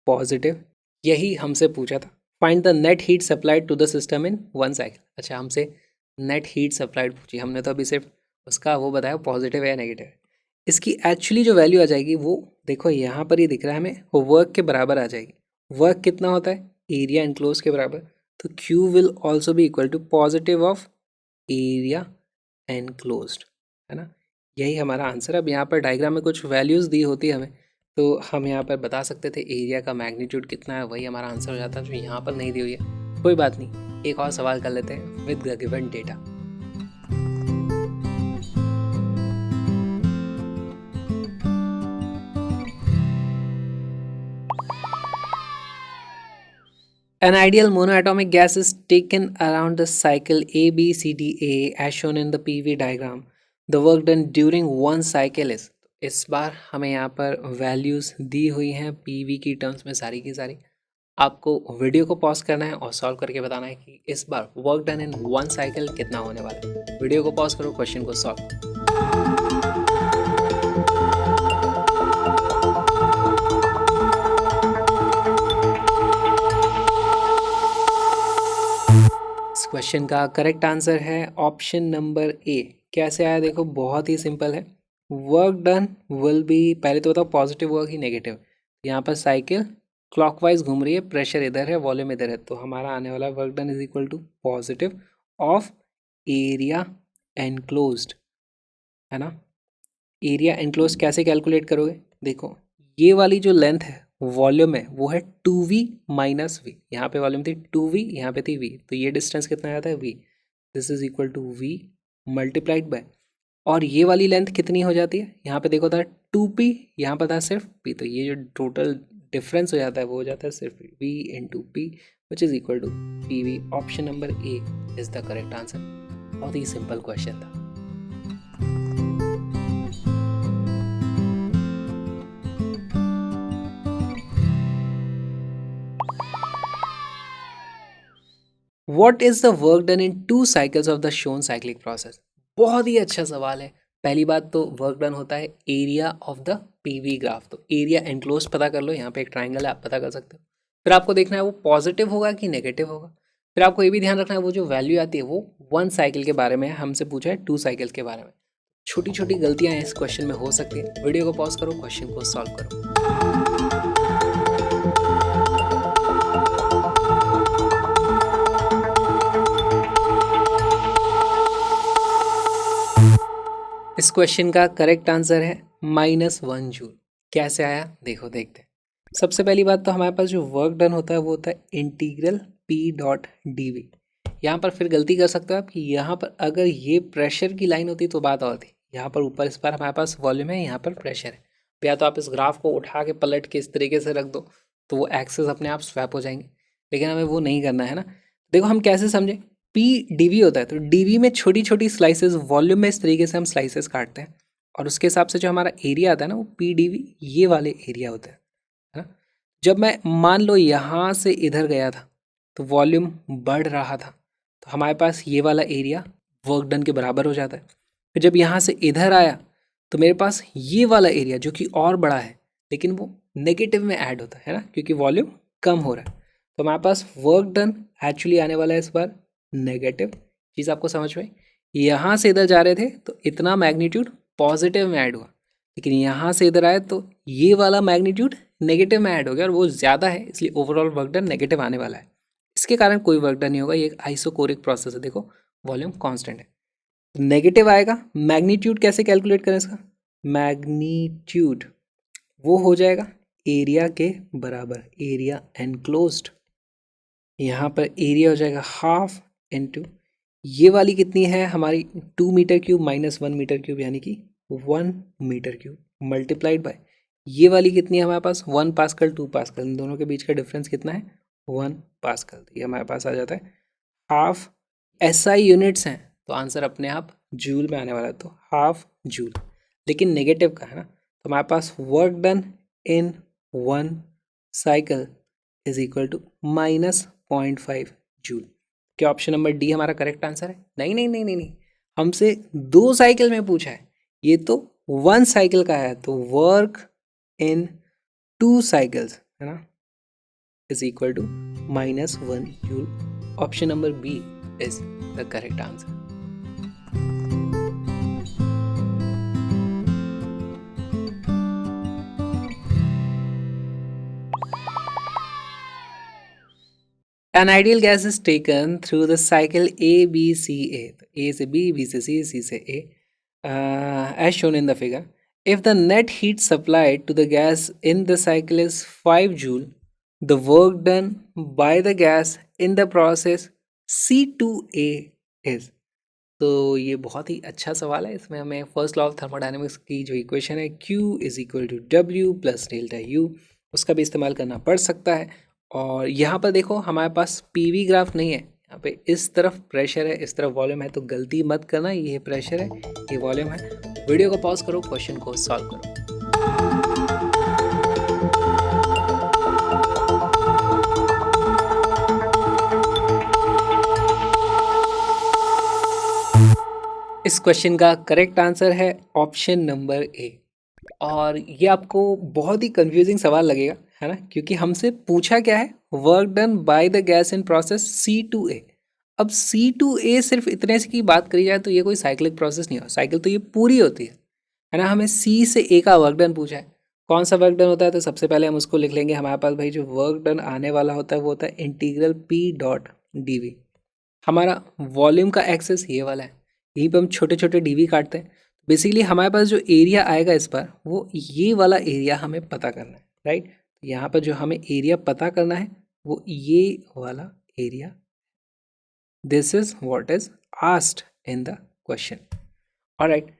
positive. यही हमसे पूछा था, find the net heat supplied to the system in one cycle. अच्छा हमसे नेट हीट सप्लाइड पूछी, हमने तो अभी सिर्फ उसका वो बताया पॉजिटिव है या नेगेटिव है। इसकी एक्चुअली जो वैल्यू आ जाएगी वो देखो यहाँ पर ही दिख रहा है हमें, वो वर्क के बराबर आ जाएगी। वर्क कितना होता है, एरिया एनक्लोज के बराबर, तो Q will also be equal to positive of area enclosed, है ना, यही हमारा आंसर है। अब यहाँ पर डायग्राम में कुछ वैल्यूज़ दी होती है हमें, तो हम यहाँ पर बता सकते थे एरिया का मैग्नीट्यूड कितना है, वही हमारा आंसर हो जाता है, जो यहाँ पर नहीं दी हुई है। कोई बात नहीं, एक और सवाल कर लेते हैं with the given data. An ideal monoatomic gas is taken around the cycle ABCDA as shown in the PV diagram. The work done during one cycle is, इस बार हमें यहाँ पर वैल्यूज़ दी हुई हैं पीवी की टर्म्स में सारी की सारी। आपको वीडियो को पॉज करना है और सॉल्व करके बताना है कि इस बार work done in one cycle कितना होने वाला है। वीडियो को पॉज करो, क्वेश्चन को सॉल्व। इस क्वेश्चन का करेक्ट आंसर है ऑप्शन नंबर ए। कैसे आया देखो, बहुत ही सिंपल है। वर्क डन विल बी, पहले तो बताओ पॉजिटिव वर्क ही नेगेटिव। यहाँ पर साइकिल क्लॉकवाइज घूम रही है, प्रेशर इधर है, वॉल्यूम इधर है, तो हमारा आने वाला work done is equal to positive of area enclosed, है ना। एरिया एनक्लोज कैसे कैलकुलेट करोगे, देखो ये वाली जो लेंथ है वॉल्यूम है वो है 2v माइनस वी। यहाँ पे वॉल्यूम थी 2v, यहाँ पे थी v, तो ये डिस्टेंस कितना आता है v। This is equal to v multiplied by, और ये वाली लेंथ कितनी हो जाती है, यहाँ पे देखो था 2p, यहाँ पर था सिर्फ p, तो ये जो टोटल डिफरेंस हो जाता है वो हो जाता है सिर्फ v into p which is equal to pv। Option number A is the correct answer. बहुत ही सिंपल क्वेश्चन था। What is the work done in 2 cycles of the shown cyclic process? बहुत ही अच्छा सवाल है। पहली बात तो वर्क डन होता है area of the PV graph, तो एरिया एनक्लोज पता कर लो, यहाँ पे एक ट्राइंगल है आप पता कर सकते हो। फिर आपको देखना है वो पॉजिटिव होगा कि नेगेटिव होगा। फिर आपको ये भी ध्यान रखना है वो जो वैल्यू आती है वो 1 साइकिल के बारे में है, हमसे पूछा है 2 साइकिल्स के बारे में। छोटी छोटी गलतियाँ इस क्वेश्चन में हो सकती है। वीडियो को पॉज करो, क्वेश्चन को सॉल्व करो। इस क्वेश्चन का करेक्ट आंसर है -1 जूल। कैसे आया देखो, देखते हैं। सबसे पहली बात तो हमारे पास जो वर्क डन होता है वो होता है integral p dot D V. यहाँ पर फिर गलती कर सकते हो आप कि यहाँ पर अगर ये प्रेशर की लाइन होती तो बात और थी। यहाँ पर ऊपर इस पर हमारे पास वॉल्यूम है, यहाँ पर प्रेशर है। या तो आप इस ग्राफ को उठा के पलट के इस तरीके से रख दो तो वो एक्सेस अपने आप स्वैप हो जाएंगे, लेकिन हमें वो नहीं करना है ना। देखो हम कैसे समझे, पी डीवी होता है तो डीवी में छोटी छोटी स्लाइसेस, वॉल्यूम में इस तरीके से हम स्लाइसेस काटते हैं, और उसके हिसाब से जो हमारा एरिया आता है ना वो पी डीवी ये वाले एरिया होते हैं, है ना। जब मैं मान लो यहाँ से इधर गया था तो वॉल्यूम बढ़ रहा था, तो हमारे पास ये वाला एरिया वर्क डन के बराबर हो जाता है। फिर जब यहाँ से इधर आया तो मेरे पास ये वाला एरिया जो कि और बड़ा है लेकिन वो नेगेटिव में ऐड होता है ना, क्योंकि वॉल्यूम कम हो रहा है। तो हमारे पास वर्क डन एक्चुअली आने वाला है इस बार नेगेटिव। चीज़ आपको समझ में, यहाँ से इधर जा रहे थे तो इतना मैग्नीट्यूड पॉजिटिव में ऐड हुआ, लेकिन यहाँ से इधर आए तो ये वाला मैग्नीट्यूड नेगेटिव में ऐड हो गया और वो ज़्यादा है, इसलिए ओवरऑल वर्क डन नेगेटिव आने वाला है। इसके कारण कोई वर्क डन नहीं होगा, ये एक आइसोकोरिक प्रोसेस है। देखो वॉल्यूम कांस्टेंट है, नेगेटिव आएगा। मैग्नीट्यूड कैसे कैलकुलेट करें इसका, मैग्नीट्यूड वो हो जाएगा एरिया के बराबर, एरिया एनक्लोज्ड। यहाँ पर एरिया हो जाएगा हाफ इनटू ये वाली कितनी है हमारी 2 metre cube minus 1 metre cube यानी कि 1 मीटर क्यूब मल्टीप्लाइड बाय ये वाली कितनी है हमारे पास 1 पास्कल 2 पास्कल, इन दोनों के बीच का डिफरेंस कितना है 1 पास्कल। तो ये हमारे पास आ जाता है हाफ। SI यूनिट्स हैं तो आंसर अपने आप जूल में आने वाला है, तो हाफ जूल, लेकिन नेगेटिव का है ना। तो हमारे पास work done in 1 cycle is equal to -0.5 joule. क्या ऑप्शन नंबर डी हमारा करेक्ट आंसर है? नहीं नहीं नहीं नहीं नहीं, हमसे 2 साइकिल में पूछा है, ये तो 1 साइकिल का है, तो वर्क इन 2 साइकिल्स है ना is equal to -1 joule. Option number B is the correct answer. An ideal gas is taken through the cycle A B C A, तो A से B, B से C, C से A. as shown in the figure, if the net heat supplied to the gas in the cycle is 5 joule, the work done by the gas in the process C2A is. तो ये बहुत ही अच्छा सवाल है। इसमें हमें first law of thermodynamics की जो इक्वेशन है Q is equal to W plus delta U, उसका भी इस्तेमाल करना पड़ सकता है। और यहाँ पर देखो हमारे पास पीवी ग्राफ नहीं है, यहाँ पे इस तरफ प्रेशर है, इस तरफ वॉल्यूम है, तो गलती मत करना, ये प्रेशर है, ये वॉल्यूम है। वीडियो को पॉज करो, क्वेश्चन को सॉल्व करो। इस क्वेश्चन का करेक्ट आंसर है ऑप्शन नंबर ए। और ये आपको बहुत ही कंफ्यूजिंग सवाल लगेगा, है ना, क्योंकि हमसे पूछा क्या है, work done by the gas in process C2A। अब C2A सिर्फ इतने से की बात करी जाए तो ये कोई साइक्लिक प्रोसेस नहीं हो, साइकिल तो ये पूरी होती है ना। हमें C से A का वर्क डन पूछा है, कौन सा वर्क डन होता है, तो सबसे पहले हम उसको लिख लेंगे। हमारे पास भाई जो वर्क डन आने वाला होता है वो होता है इंटीग्रल P.dV। हमारा वॉल्यूम का एक्सेस ये वाला है, यहीं पे हम छोटे छोटे dV काटते हैं। बेसिकली हमारे पास जो एरिया आएगा इस पर, वो ये वाला एरिया हमें पता करना है, राइट। यहाँ पर जो हमें एरिया पता करना है वो ये वाला area, this is what is asked in the question, alright.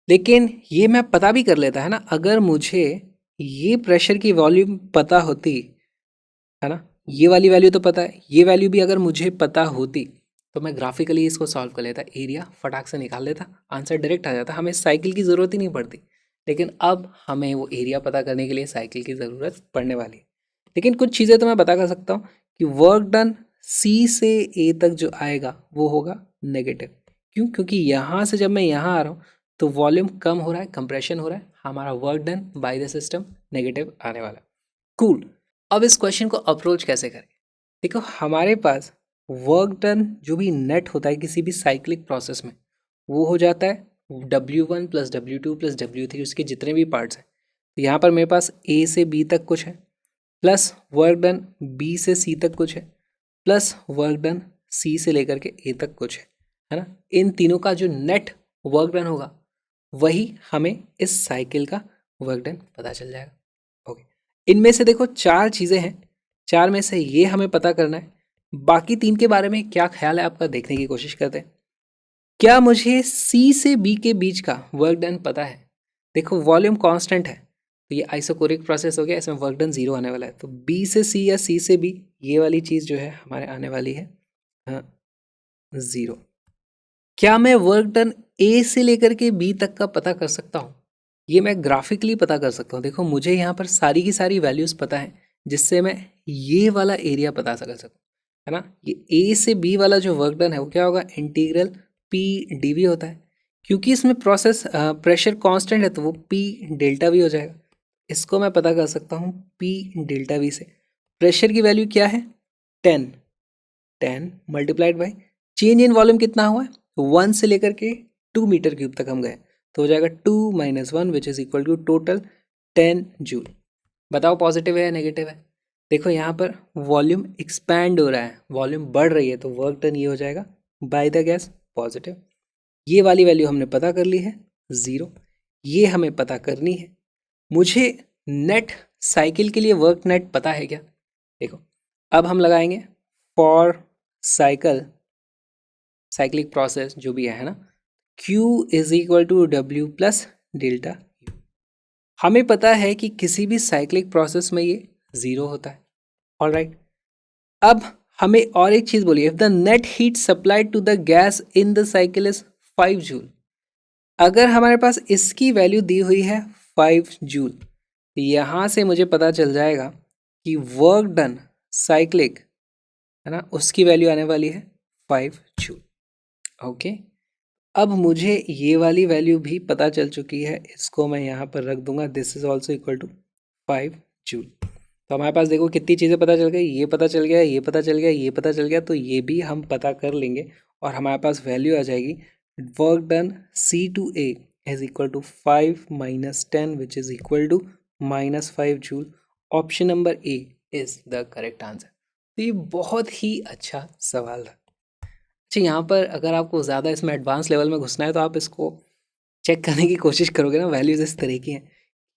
लेकिन ये मैं पता भी कर लेता, है ना, अगर मुझे ये प्रेशर की वॉल्यूम पता होती, है ना, ये वाली वैल्यू तो पता है, ये वैल्यू भी अगर मुझे पता होती तो मैं ग्राफिकली इसको सॉल्व कर लेता, एरिया फटाक से निकाल लेता, आंसर डायरेक्ट आ जाता, हमें साइकिल की ज़रूरत ही नहीं पड़ती। लेकिन अब हमें वो एरिया पता करने के लिए साइकिल की ज़रूरत पड़ने वाली है। लेकिन कुछ चीज़ें तो मैं पता कर सकता हूँ कि वर्क डन C से A तक जो आएगा वो होगा नेगेटिव। क्यों? क्योंकि यहाँ से जब मैं यहाँ आ रहा हूँ तो वॉल्यूम कम हो रहा है, कंप्रेशन हो रहा है, हमारा work done by the system negative आने वाला। कूल। अब इस क्वेश्चन को अप्रोच कैसे करें? देखो हमारे पास वर्क डन जो भी नेट होता है किसी भी साइक्लिक प्रोसेस में, वो हो जाता है W1 plus W2 plus W3, उसके जितने भी पार्ट्स हैं। तो यहाँ पर मेरे पास A से B तक कुछ है, प्लस वर्क डन B से C तक कुछ है, प्लस वर्क डन C से लेकर के A तक कुछ है ना। इन तीनों का जो नेट वर्क डन होगा वही हमें इस साइकिल का वर्क डन पता चल जाएगा। ओके, इनमें से देखो 4 चीज़ें हैं, 4 में से ये हमें पता करना है। बाकी 3 के बारे में क्या ख्याल है आपका, देखने की कोशिश करते हैं। क्या मुझे C से B के बीच का वर्क डन पता है? देखो वॉल्यूम कांस्टेंट है, तो ये आइसोकोरिक प्रोसेस हो गया, इसमें वर्क डन 0 आने वाला है। तो B से C या C से B, ये वाली चीज़ जो है हमारे आने वाली है 0। क्या मैं वर्क डन A से लेकर के B तक का पता कर सकता हूँ? ये मैं ग्राफिकली पता कर सकता हूँ। देखो मुझे यहाँ पर सारी की सारी वैल्यूज़ पता है, जिससे मैं ये वाला एरिया पता कर सकूँ, है ना। ये A से B वाला जो वर्क डन है वो क्या होगा, इंटीग्रल P.dV होता है। क्योंकि इसमें प्रोसेस प्रेशर कांस्टेंट है तो वो P डेल्टा V हो जाएगा। इसको मैं पता कर सकता हूँ P डेल्टा V से। प्रेशर की वैल्यू क्या है, 10 multiplied by change in volume कितना हुआ है, 1 से लेकर के 2 मीटर क्यूब तक हम गए, तो हो जाएगा 2 - 1 which is equal to total 10 joule. बताओ पॉजिटिव है या नेगेटिव है? देखो यहाँ पर वॉल्यूम एक्सपैंड हो रहा है, वॉल्यूम बढ़ रही है, तो वर्क डन ये हो जाएगा बाय द गैस पॉजिटिव। ये वाली वैल्यू हमने पता कर ली है 0, ये हमें पता करनी है। मुझे नेट साइकिल के लिए वर्क नेट पता है क्या? देखो अब हम लगाएंगे फॉर साइक्लिक प्रोसेस जो भी है ना, Q is equal to W plus delta U। हमें पता है कि किसी भी साइक्लिक प्रोसेस में ये 0 होता है, ऑलराइट। अब हमें और एक चीज़ बोलिए, if the net heat supplied to the gas in the cycle is 5 joule. अगर हमारे पास इसकी वैल्यू दी हुई है 5 जूल, तो यहाँ से मुझे पता चल जाएगा कि वर्क डन साइक्लिक, है ना, उसकी वैल्यू आने वाली है 5 जूल। ओके, अब मुझे ये वाली वैल्यू भी पता चल चुकी है, इसको मैं यहाँ पर रख दूंगा, this is also equal to 5 joule. तो हमारे पास देखो कितनी चीज़ें पता चल गई, ये पता चल गया, ये पता चल गया, ये पता चल गया, तो ये भी हम पता कर लेंगे और हमारे पास वैल्यू आ जाएगी work done C2A is equal to 5 - 10 which is equal to -5 joule. Option number A is the correct answer. तो ये बहुत ही अच्छा सवाल था। अच्छा, यहाँ पर अगर आपको ज़्यादा इसमें एडवांस लेवल में घुसना है तो आप इसको चेक करने की कोशिश करोगे ना, वैल्यूज इस तरह की हैं,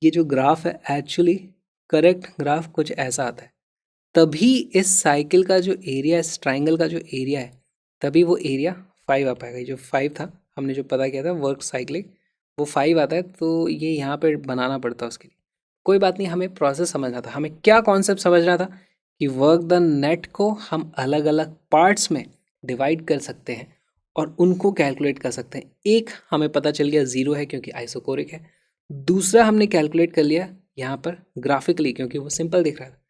ये जो ग्राफ है एक्चुअली करेक्ट ग्राफ कुछ ऐसा आता है, तभी इस साइकिल का जो एरिया, इस ट्राइंगल का जो एरिया है, तभी वो एरिया 5 आ पाएगा। ये जो 5 था हमने जो पता किया था वर्क साइक्लिक, वो 5 आता है, तो ये यहाँ पे बनाना पड़ता है उसके लिए। कोई बात नहीं, हमें प्रोसेस समझना था, हमें क्या कॉन्सेप्ट समझना था कि वर्क डन नेट को हम अलग अलग पार्ट्स में डिवाइड कर सकते हैं और उनको कैलकुलेट कर सकते हैं। एक हमें पता चल गया 0 है क्योंकि आइसोकोरिक है, दूसरा हमने कैलकुलेट कर लिया यहाँ पर ग्राफिकली क्योंकि वो सिंपल दिख रहा था,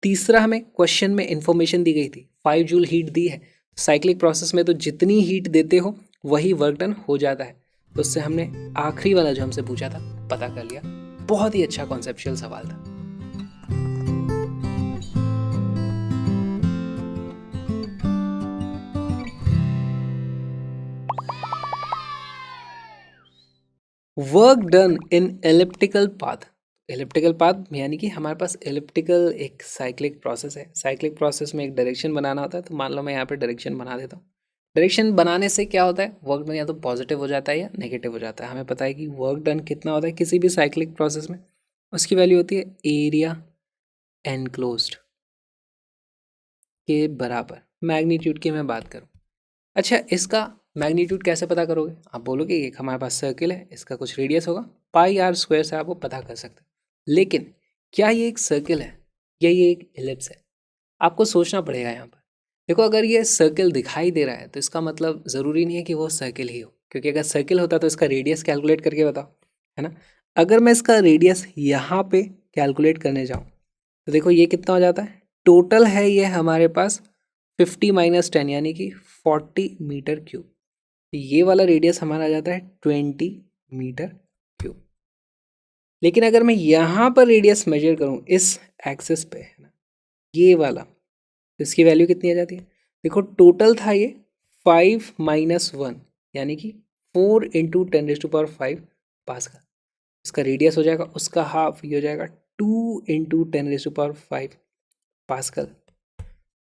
तीसरा हमें क्वेश्चन में इंफॉर्मेशन दी गई थी 5 जूल हीट दी है, साइक्लिक प्रोसेस में तो जितनी हीट देते हो वही वर्क डन हो जाता है, तो उससे हमने आखिरी वाला जो हमसे पूछा था पता कर लिया। बहुत ही अच्छा कॉन्सेप्चुअल सवाल था। वर्क डन इन एलिप्टिकल पाथ, एलिप्टिकल पाथ यानी कि हमारे पास एलिप्टिकल एक साइक्लिक प्रोसेस है, साइक्लिक प्रोसेस में एक डायरेक्शन बनाना होता है, तो मान लो मैं यहाँ पे डायरेक्शन बना देता हूँ। डायरेक्शन बनाने से क्या होता है, वर्क डन या तो पॉजिटिव हो जाता है या नेगेटिव हो जाता है। हमें पता है कि वर्क डन कितना होता है किसी भी साइक्लिक प्रोसेस में, उसकी वैल्यू होती है एरिया एनक्लोज्ड के बराबर। मैग्नीट्यूड की मैं बात करूँ, अच्छा इसका मैग्नीट्यूड कैसे पता करोगे, आप बोलोगे एक हमारे पास सर्किल है, इसका कुछ रेडियस होगा, पाई आर स्क्वायर से आप वो पता कर सकते हो। लेकिन क्या ये एक सर्किल है या ये एक एलिप्स है, आपको सोचना पड़ेगा यहाँ पर। देखो अगर ये सर्किल दिखाई दे रहा है तो इसका मतलब ज़रूरी नहीं है कि वो सर्किल ही हो, क्योंकि अगर सर्किल होता तो इसका रेडियस कैलकुलेट करके बताओ, है ना। अगर मैं इसका रेडियस यहाँ पे कैलकुलेट करने जाऊँ तो देखो ये कितना हो जाता है, टोटल है ये हमारे पास 50 - 10 यानी कि 40 मीटर क्यूब। ये वाला रेडियस हमारा आ जाता है 20 मीटर क्यूब। लेकिन अगर मैं यहाँ पर रेडियस मेजर करूँ इस एक्सिस पे, है ना, ये वाला, तो इसकी वैल्यू कितनी आ जाती है, देखो टोटल था ये 5 - 1 यानी कि 4 × 10⁵ पास्कल। इसका रेडियस हो जाएगा उसका हाफ, ये हो जाएगा 2 × 10⁵ पास्कल।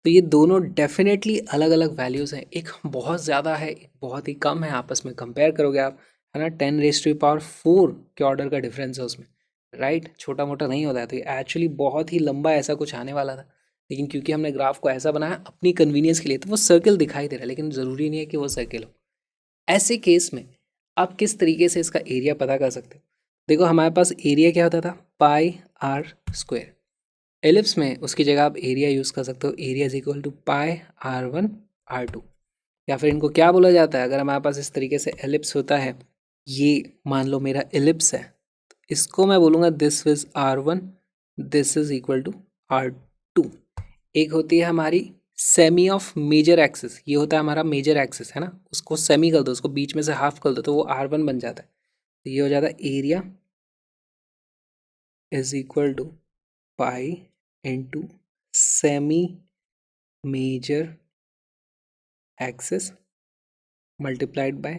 तो ये दोनों डेफिनेटली अलग अलग वैल्यूज़ हैं, एक बहुत ज़्यादा है एक बहुत ही कम है, आपस में कंपेयर करोगे आप, है ना, 10⁴ के ऑर्डर का डिफरेंस है उसमें, राइट, छोटा मोटा नहीं होता है। तो ये एक्चुअली बहुत ही लंबा ऐसा कुछ आने वाला था, लेकिन क्योंकि हमने ग्राफ को ऐसा बनाया अपनी कन्वीनियंस के लिए, तो वो सर्किल दिखाई दे रहा है, लेकिन ज़रूरी नहीं है कि वो सर्किल हो। ऐसे केस में आप किस तरीके से इसका एरिया पता कर सकते हो, देखो हमारे पास एरिया क्या होता था, पाई आर स्क्वायर। एलिप्स में उसकी जगह आप एरिया यूज़ कर सकते हो, area is equal to pi R1 R2। या फिर इनको क्या बोला जाता है, अगर हमारे पास इस तरीके से एलिप्स होता है, ये मान लो मेरा एलिप्स है, तो इसको मैं बोलूँगा this is R1, this is equal to R2। एक होती है हमारी सेमी ऑफ मेजर एक्सिस, ये होता है हमारा मेजर एक्सिस, है ना, उसको सेमी कर दो, उसको बीच में से हाफ कर दो, तो वो R1 बन जाता है। तो ये हो जाता है area is equal to pi into semi major axis multiplied by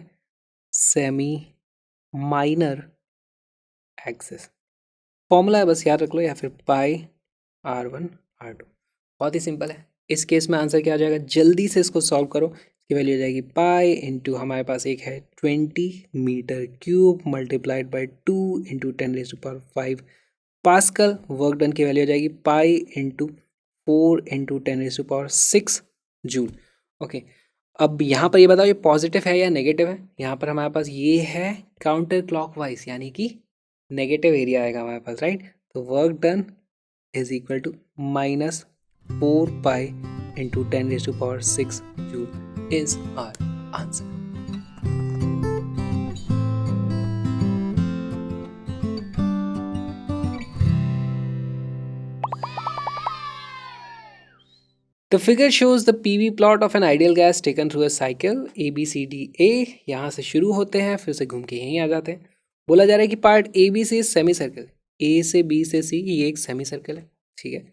semi minor axis। Formula है बस याद रख लो, या फिर पाई R1 R2। बहुत ही सिंपल है। इस केस में आंसर क्या आ जाएगा, जल्दी से इसको सॉल्व करो। इसकी वैल्यू हो जाएगी पाई इंटू हमारे पास एक है 20 metre cube multiplied by 2 × 10⁵ pascal. Work done की वैल्यू हो जाएगी पाई इंटू 4 × 10⁶ जूल। ओके, अब यहाँ पर ये बताओ ये पॉजिटिव है या नेगेटिव है। यहाँ पर हमारे पास ये है काउंटर क्लॉकवाइज यानी कि नेगेटिव एरिया आएगा हमारे पास, राइट। तो work done is equal to -4 pi × 10⁶ joule is our answer. The figure shows the PV plot of an ideal gas taken through a cycle A B C D A। यहाँ से शुरू होते हैं फिर से घूम के यहीं आ जाते हैं। बोला जा रहा है कि part A B C semi circle, A से बी से सी ये एक सेमी सर्कल है, ठीक है,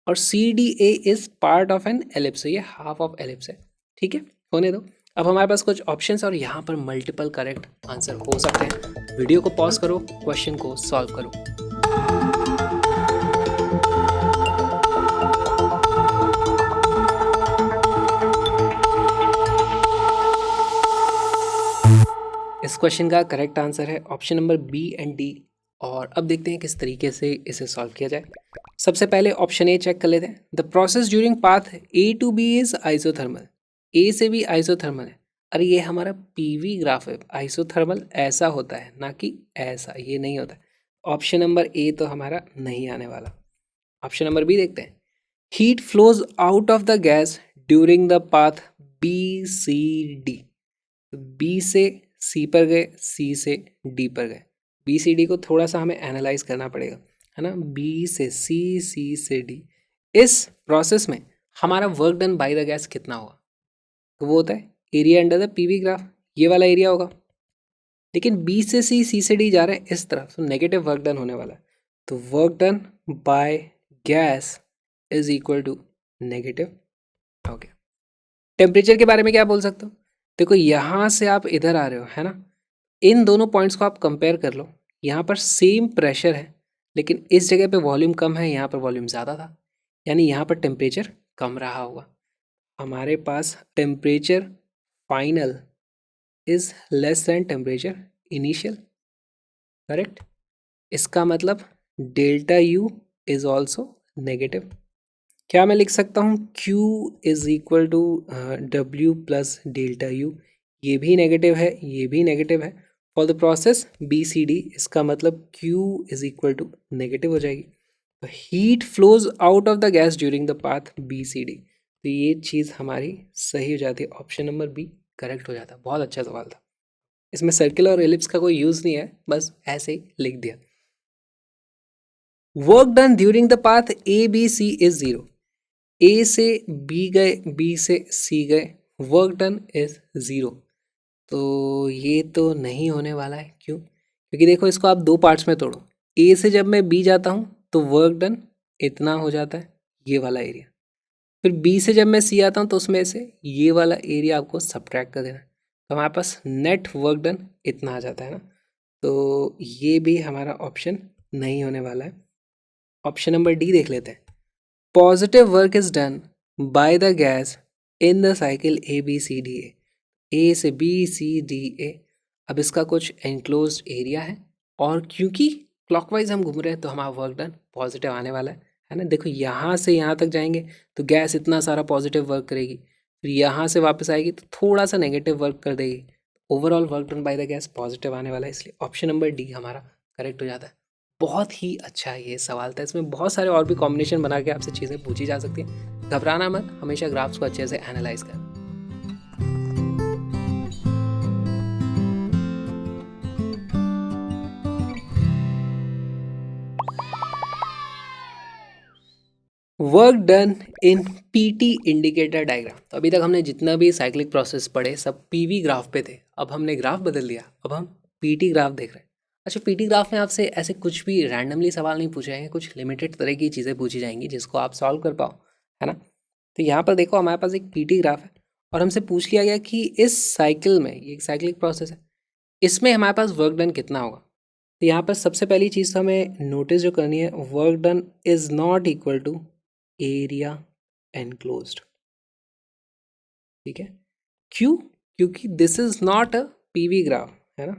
और C D A is part of an ellipse, ये हाफ ऑफ एलिप्स है, ठीक है, होने दो। अब हमारे पास कुछ ऑप्शंस और यहाँ पर मल्टीपल करेक्ट आंसर हो सकते हैं। वीडियो को पॉज करो, क्वेश्चन को सॉल्व करो। इस क्वेश्चन का करेक्ट आंसर है option number B and D. और अब देखते हैं किस तरीके से इसे सॉल्व किया जाए। सबसे पहले ऑप्शन ए चेक कर लेते हैं। The process during path A to B is isothermal. A से बी आइसोथर्मल है। अरे ये हमारा पीवी ग्राफ है। आइसोथर्मल ऐसा होता है, ना कि ऐसा, ये नहीं होता है। ऑप्शन नंबर ए तो हमारा नहीं आने वाला। ऑप्शन नंबर बी देखते हैं। Heat flows out of the gas during the path B C D. B से सी पर गए, सी से डी पर गए। बी सी डी को थोड़ा सा हमें एनालाइज करना पड़ेगा, है ना। बी से सी, सी से डी। इस प्रोसेस में हमारा work done by the gas कितना होगा? तो वो होता है area under the PV graph, ये वाला एरिया होगा। लेकिन बी से सी, सी से डी जा रहे हैं इस तरफ, तो नेगेटिव वर्क डन होने वाला है। तो work done by gas is equal to negative. Okay, temperature के बारे में क्या बोल सकते हो? देखो यहाँ से आप इधर आ रहे हो, है ना। इन दोनों पॉइंट्स को आप कंपेयर कर लो। यहाँ पर सेम प्रेशर है, लेकिन इस जगह पे वॉल्यूम कम है, यहाँ पर वॉल्यूम ज़्यादा था, यानी यहाँ पर टेम्परेचर कम रहा होगा। हमारे पास temperature final is less than temperature initial, correct. इसका मतलब delta U is also negative. क्या मैं लिख सकता हूँ Q is equal to W plus delta U? ये भी नेगेटिव है, ये भी नेगेटिव है। For the process B C D, इसका मतलब Q is equal to negative हो जाएगी। तो heat flows out of the gas during the path B C D. तो ये चीज़ हमारी सही हो जाती है, ऑप्शन नंबर बी करेक्ट हो जाता है। बहुत अच्छा सवाल था। इसमें सर्किल और एलिप्स का कोई यूज़ नहीं है, बस ऐसे ही लिख दिया। Work done during the path A B C is zero. A से बी गए, बी से सी गए, वर्क डन इज ज़ीरो। तो ये तो नहीं होने वाला है। क्यों? क्योंकि देखो इसको आप दो पार्ट्स में तोड़ो। ए से जब मैं बी जाता हूँ तो वर्क डन इतना हो जाता है, ये वाला एरिया। फिर बी से जब मैं सी आता हूँ तो उसमें से ये वाला एरिया आपको सब्ट्रैक्ट कर देना है। तो हमारे पास नेट वर्क डन इतना आ जाता है ना। तो ये भी हमारा ऑप्शन नहीं होने वाला है। ऑप्शन नंबर डी देख लेते हैं। Positive work is done by the gas in the cycle A B C D A. A से बी सी डी ए। अब इसका कुछ एनक्लोज्ड एरिया है, और क्योंकि क्लॉकवाइज हम घूम रहे हैं तो हमारा वर्क डन पॉजिटिव आने वाला है ना। देखो यहाँ से यहाँ तक जाएंगे तो गैस इतना सारा पॉजिटिव वर्क करेगी, फिर यहाँ से वापस आएगी तो थोड़ा सा नेगेटिव वर्क कर देगी। Overall work done by the gas positive आने वाला है, इसलिए ऑप्शन नंबर डी हमारा करेक्ट हो जाता है। बहुत ही अच्छा ये सवाल था। इसमें बहुत सारे और भी कॉम्बिनेशन बना के आपसे चीज़ें पूछी जा सकती हैं। घबराना मत, हमेशा ग्राफ्स को अच्छे से एनालाइज कर। वर्क डन इन पीटी इंडिकेटर डायग्राम। तो अभी तक हमने जितना भी साइक्लिक प्रोसेस पढ़े सब पीवी ग्राफ पे थे। अब हमने ग्राफ बदल दिया, अब हम पीटी ग्राफ देख रहे हैं। अच्छा, पीटी ग्राफ में आपसे ऐसे कुछ भी रैंडमली सवाल नहीं पूछे जाएंगे, कुछ लिमिटेड तरह की चीज़ें पूछी जाएंगी जिसको आप सॉल्व कर पाओ, है ना। तो यहाँ पर देखो हमारे पास एक पीटी ग्राफ है और हमसे पूछ लिया गया कि इस साइकिल में, ये एक साइक्लिक प्रोसेस है, इसमें हमारे पास वर्क डन कितना होगा। तो यहाँ पर सबसे पहली चीज़ तो हमें नोटिस जो करनी है, work done is not equal to area enclosed. ठीक है, क्यों? क्योंकि this is not a PV graph, है ना,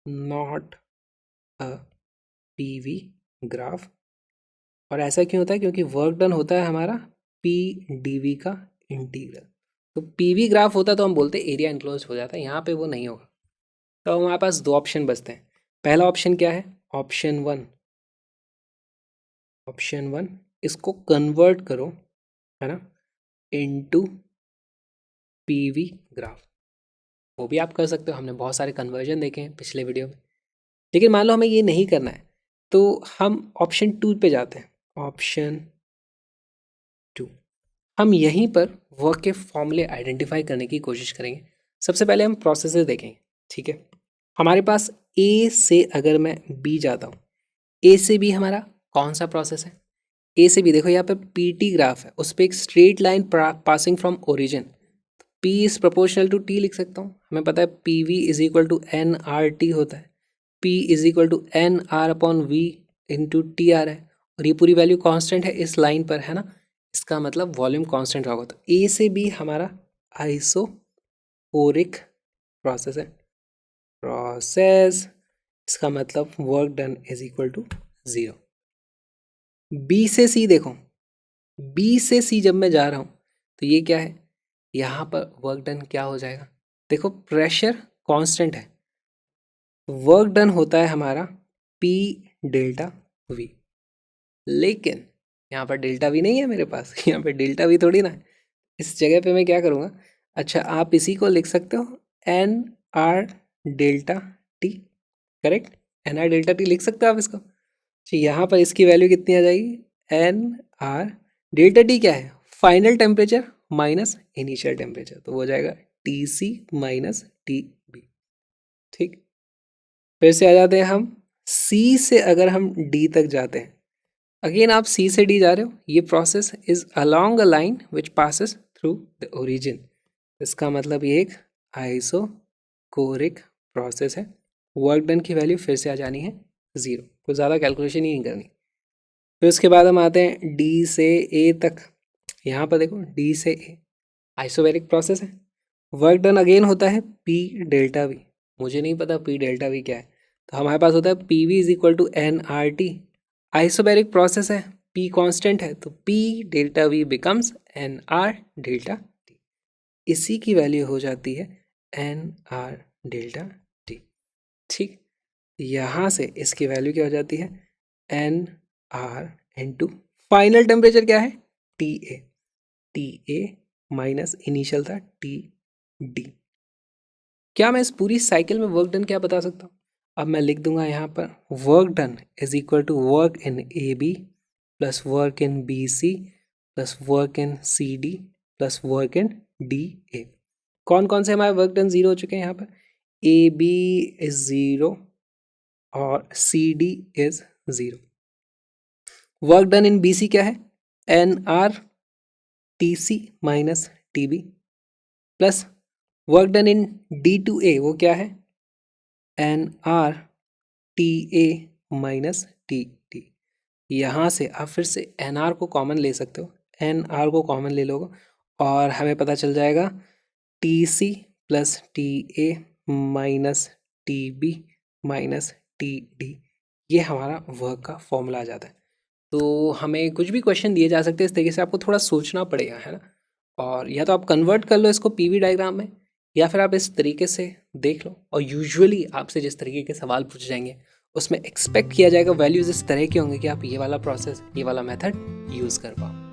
नॉट अ पीवी ग्राफ। और ऐसा क्यों होता है? क्योंकि वर्क डन होता है हमारा पी डीवी का इंटीग्रल। तो पीवी ग्राफ होता तो हम बोलते एरिया एनक्लोज हो जाता है, यहाँ पे वो नहीं होगा। तो हमारे पास दो ऑप्शन बचते हैं। पहला ऑप्शन क्या है? Option one. ऑप्शन वन, इसको कन्वर्ट करो, है ना, इनटू पीवी ग्राफ। वो भी आप कर सकते हो, हमने बहुत सारे कन्वर्जन देखे हैं पिछले वीडियो में। लेकिन मान लो हमें ये नहीं करना है तो हम ऑप्शन टू पे जाते हैं। ऑप्शन टू, हम यहीं पर वर्क के फॉर्मूले आइडेंटिफाई करने की कोशिश करेंगे। सबसे पहले हम प्रोसेसेस देखेंगे, ठीक है। हमारे पास ए से अगर मैं बी जाता हूँ, ए से बी हमारा कौन सा प्रोसेस है? ए से बी देखो यहाँ पे पीटी ग्राफ है, उस पर एक straight line passing from origin. P is proportional to T लिख सकता हूँ। हमें पता है PV is equal to NRT होता है। P is equal to NR upon V into TR है, और ये पूरी वैल्यू कांस्टेंट है इस लाइन पर, है ना। इसका मतलब वॉल्यूम कांस्टेंट होगा। तो A से B हमारा आइसोपोरिक प्रोसेस है, प्रोसेस, इसका मतलब work done is equal to 0। B से सी देखो, बी से सी जब मैं जा रहा हूँ तो ये क्या है, यहाँ पर वर्क डन क्या हो जाएगा, देखो प्रेशर कांस्टेंट है, वर्क डन होता है हमारा P डेल्टा V, लेकिन यहाँ पर डेल्टा वी नहीं है मेरे पास, यहाँ पे डेल्टा वी थोड़ी ना है। इस जगह पे मैं क्या करूँगा, अच्छा आप इसी को लिख सकते हो N R delta T, correct, N R delta T लिख सकते हो आप इसको। अच्छा यहाँ पर इसकी वैल्यू कितनी आ जाएगी, एन आर डेल्टा टी क्या है, final temperature minus initial temperature, तो वो हो जाएगा T C minus T B. ठीक, फिर से आ जाते हैं हम सी से, अगर हम डी तक जाते हैं, अगेन आप सी से डी जा रहे हो, ये process is along a line which passes through the origin, इसका मतलब ये एक आइसोकोरिक प्रोसेस है। वर्क डन की वैल्यू फिर से आ जानी है 0, कुछ ज़्यादा कैलकुलेशन ही नहीं करनी। फिर उसके बाद हम आते हैं डी से ए तक, यहाँ पर देखो डी से ए आइसोबैरिक प्रोसेस है, वर्क डन अगेन होता है पी डेल्टा वी, मुझे नहीं पता पी डेल्टा वी क्या है, तो हमारे पास होता है P V is equal to N R T, isobaric process है, पी कांस्टेंट है, तो P delta V becomes N R delta T, इसी की वैल्यू हो जाती है एन आर डेल्टा टी। ठीक, यहाँ से इसकी वैल्यू क्या हो जाती है, N R into final temperature क्या है, टी ए माइनस इनिशियल था टी डी। क्या मैं इस पूरी साइकिल में वर्क डन क्या बता सकता हूँ, अब मैं लिख दूंगा यहाँ पर work done is equal to work in A B plus work in B C plus work in C D plus work in D A. कौन कौन से हमारे वर्क डन 0 हो चुके हैं यहाँ पर, ए बी इज 0 और C D is 0। Work done in B C क्या है, N R T C minus T B plus work done in D to A, वो क्या है, N R T A minus T T. यहाँ से आप फिर से एन आर को कॉमन ले सकते हो, एन आर को कॉमन ले लोगे और हमें पता चल जाएगा T C plus T A minus T B minus T D, ये हमारा वर्क का फॉर्मूला आ जाता है। तो हमें कुछ भी क्वेश्चन दिए जा सकते हैं, इस तरीके से आपको थोड़ा सोचना पड़ेगा, है ना, और या तो आप कन्वर्ट कर लो इसको पीवी डायग्राम में, या फिर आप इस तरीके से देख लो, और यूजुअली आपसे जिस तरीके के सवाल पूछे जाएंगे उसमें एक्सपेक्ट किया जाएगा वैल्यूज इस तरह के होंगे कि आप ये वाला प्रोसेस, ये वाला मेथड यूज़ कर पाओ।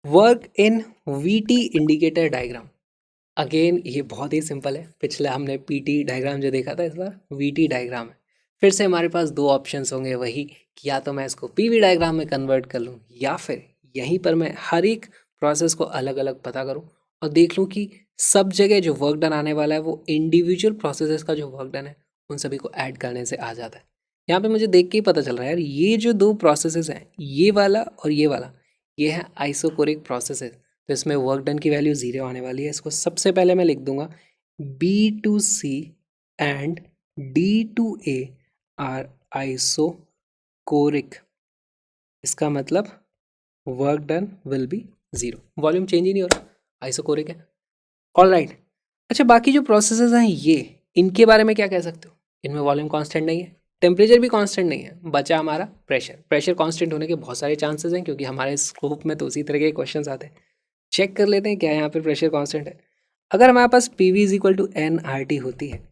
Work in VT indicator diagram, again ये बहुत ही सिंपल है, पिछले हमने पीटी डायग्राम जो देखा था, इस बार वीटी डायग्राम है। फिर से हमारे पास दो ऑप्शंस होंगे वही, कि या तो मैं इसको पीवी डायग्राम में कन्वर्ट कर लूँ, या फिर यहीं पर मैं हर एक प्रोसेस को अलग अलग पता करूँ और देख लूँ कि सब जगह जो वर्क डन आने वाला है वो इंडिविजुअल प्रोसेसेस का जो वर्क डन है उन सभी को ऐड करने से आ जाता है। यहाँ पे मुझे देख के ही पता चल रहा है यार, ये जो दो प्रोसेसेस हैं, ये वाला और ये वाला, ये है आइसोकोरिक प्रोसेसेस, तो इसमें वर्क डन की वैल्यू 0 आने वाली है। इसको सबसे पहले मैं लिख दूंगा B to C and D to A are isochoric, इसका मतलब work done will be 0, volume change ही नहीं हो रहा, आइसोकोरिक है। ऑलराइट, अच्छा बाकी जो प्रोसेसेस हैं ये, इनके बारे में क्या कह सकते हो, इनमें वॉल्यूम कांस्टेंट नहीं है, टेम्परेचर भी कांस्टेंट नहीं है, बचा हमारा प्रेशर। प्रेशर कांस्टेंट होने के बहुत सारे चांसेस हैं क्योंकि हमारे स्कोप में तो उसी तरह के क्वेश्चन आते हैं। चेक कर लेते हैं क्या यहाँ पे प्रेशर कांस्टेंट है। अगर हमारे पास P V is equal to N R T होती है,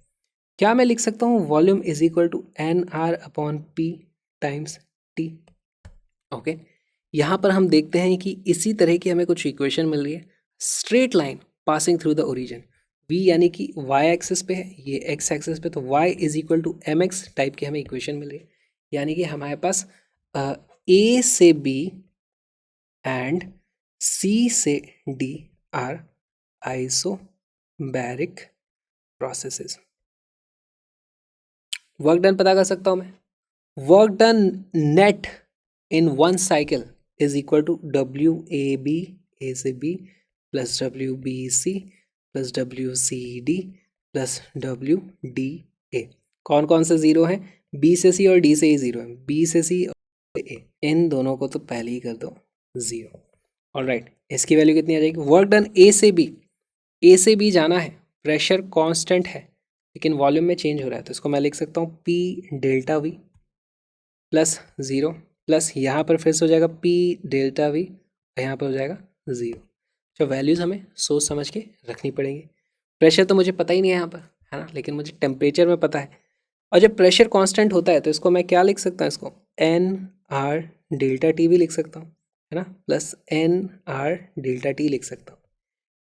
क्या मैं लिख सकता हूँ volume is equal to N R upon P times T. Okay, यहाँ पर हम देखते हैं कि इसी तरह की हमें कुछ इक्वेशन मिल रही है, straight line passing through the origin, v यानी कि y एक्सिस पे है, ये x एक्सिस पे, तो y is equal to M X type की हमें इक्वेशन मिल रही है, यानी कि हमारे पास a से b एंड c से d are isobaric processes. Work done पता कर सकता हूँ मैं, work done net in one cycle is equal to W A B, A से B plus W B C plus W C D plus W D A. कौन कौन से 0 हैं, बी से सी और डी से ही 0 है, बी से सी ए, इन दोनों को तो पहले ही कर दो 0। ऑलराइट, इसकी वैल्यू कितनी आ जाएगी? वर्क डन ए से बी जाना है, प्रेशर कांस्टेंट है लेकिन वॉल्यूम में चेंज हो रहा है, तो इसको मैं लिख सकता हूँ P delta we plus 0 plus यहाँ पर फिर से हो जाएगा पी डेल्टा वी और यहाँ पर हो जाएगा 0। तो वैल्यूज़ हमें सोच समझ के रखनी पड़ेंगी। प्रेशर तो मुझे पता ही नहीं है यहाँ पर, है ना, लेकिन मुझे टेम्परेचर में पता है। और जब प्रेशर कांस्टेंट होता है तो इसको मैं क्या लिख सकता हूँ? इसको एन आर डेल्टा टी भी लिख सकता हूँ, है ना, plus N R delta T लिख सकता हूँ।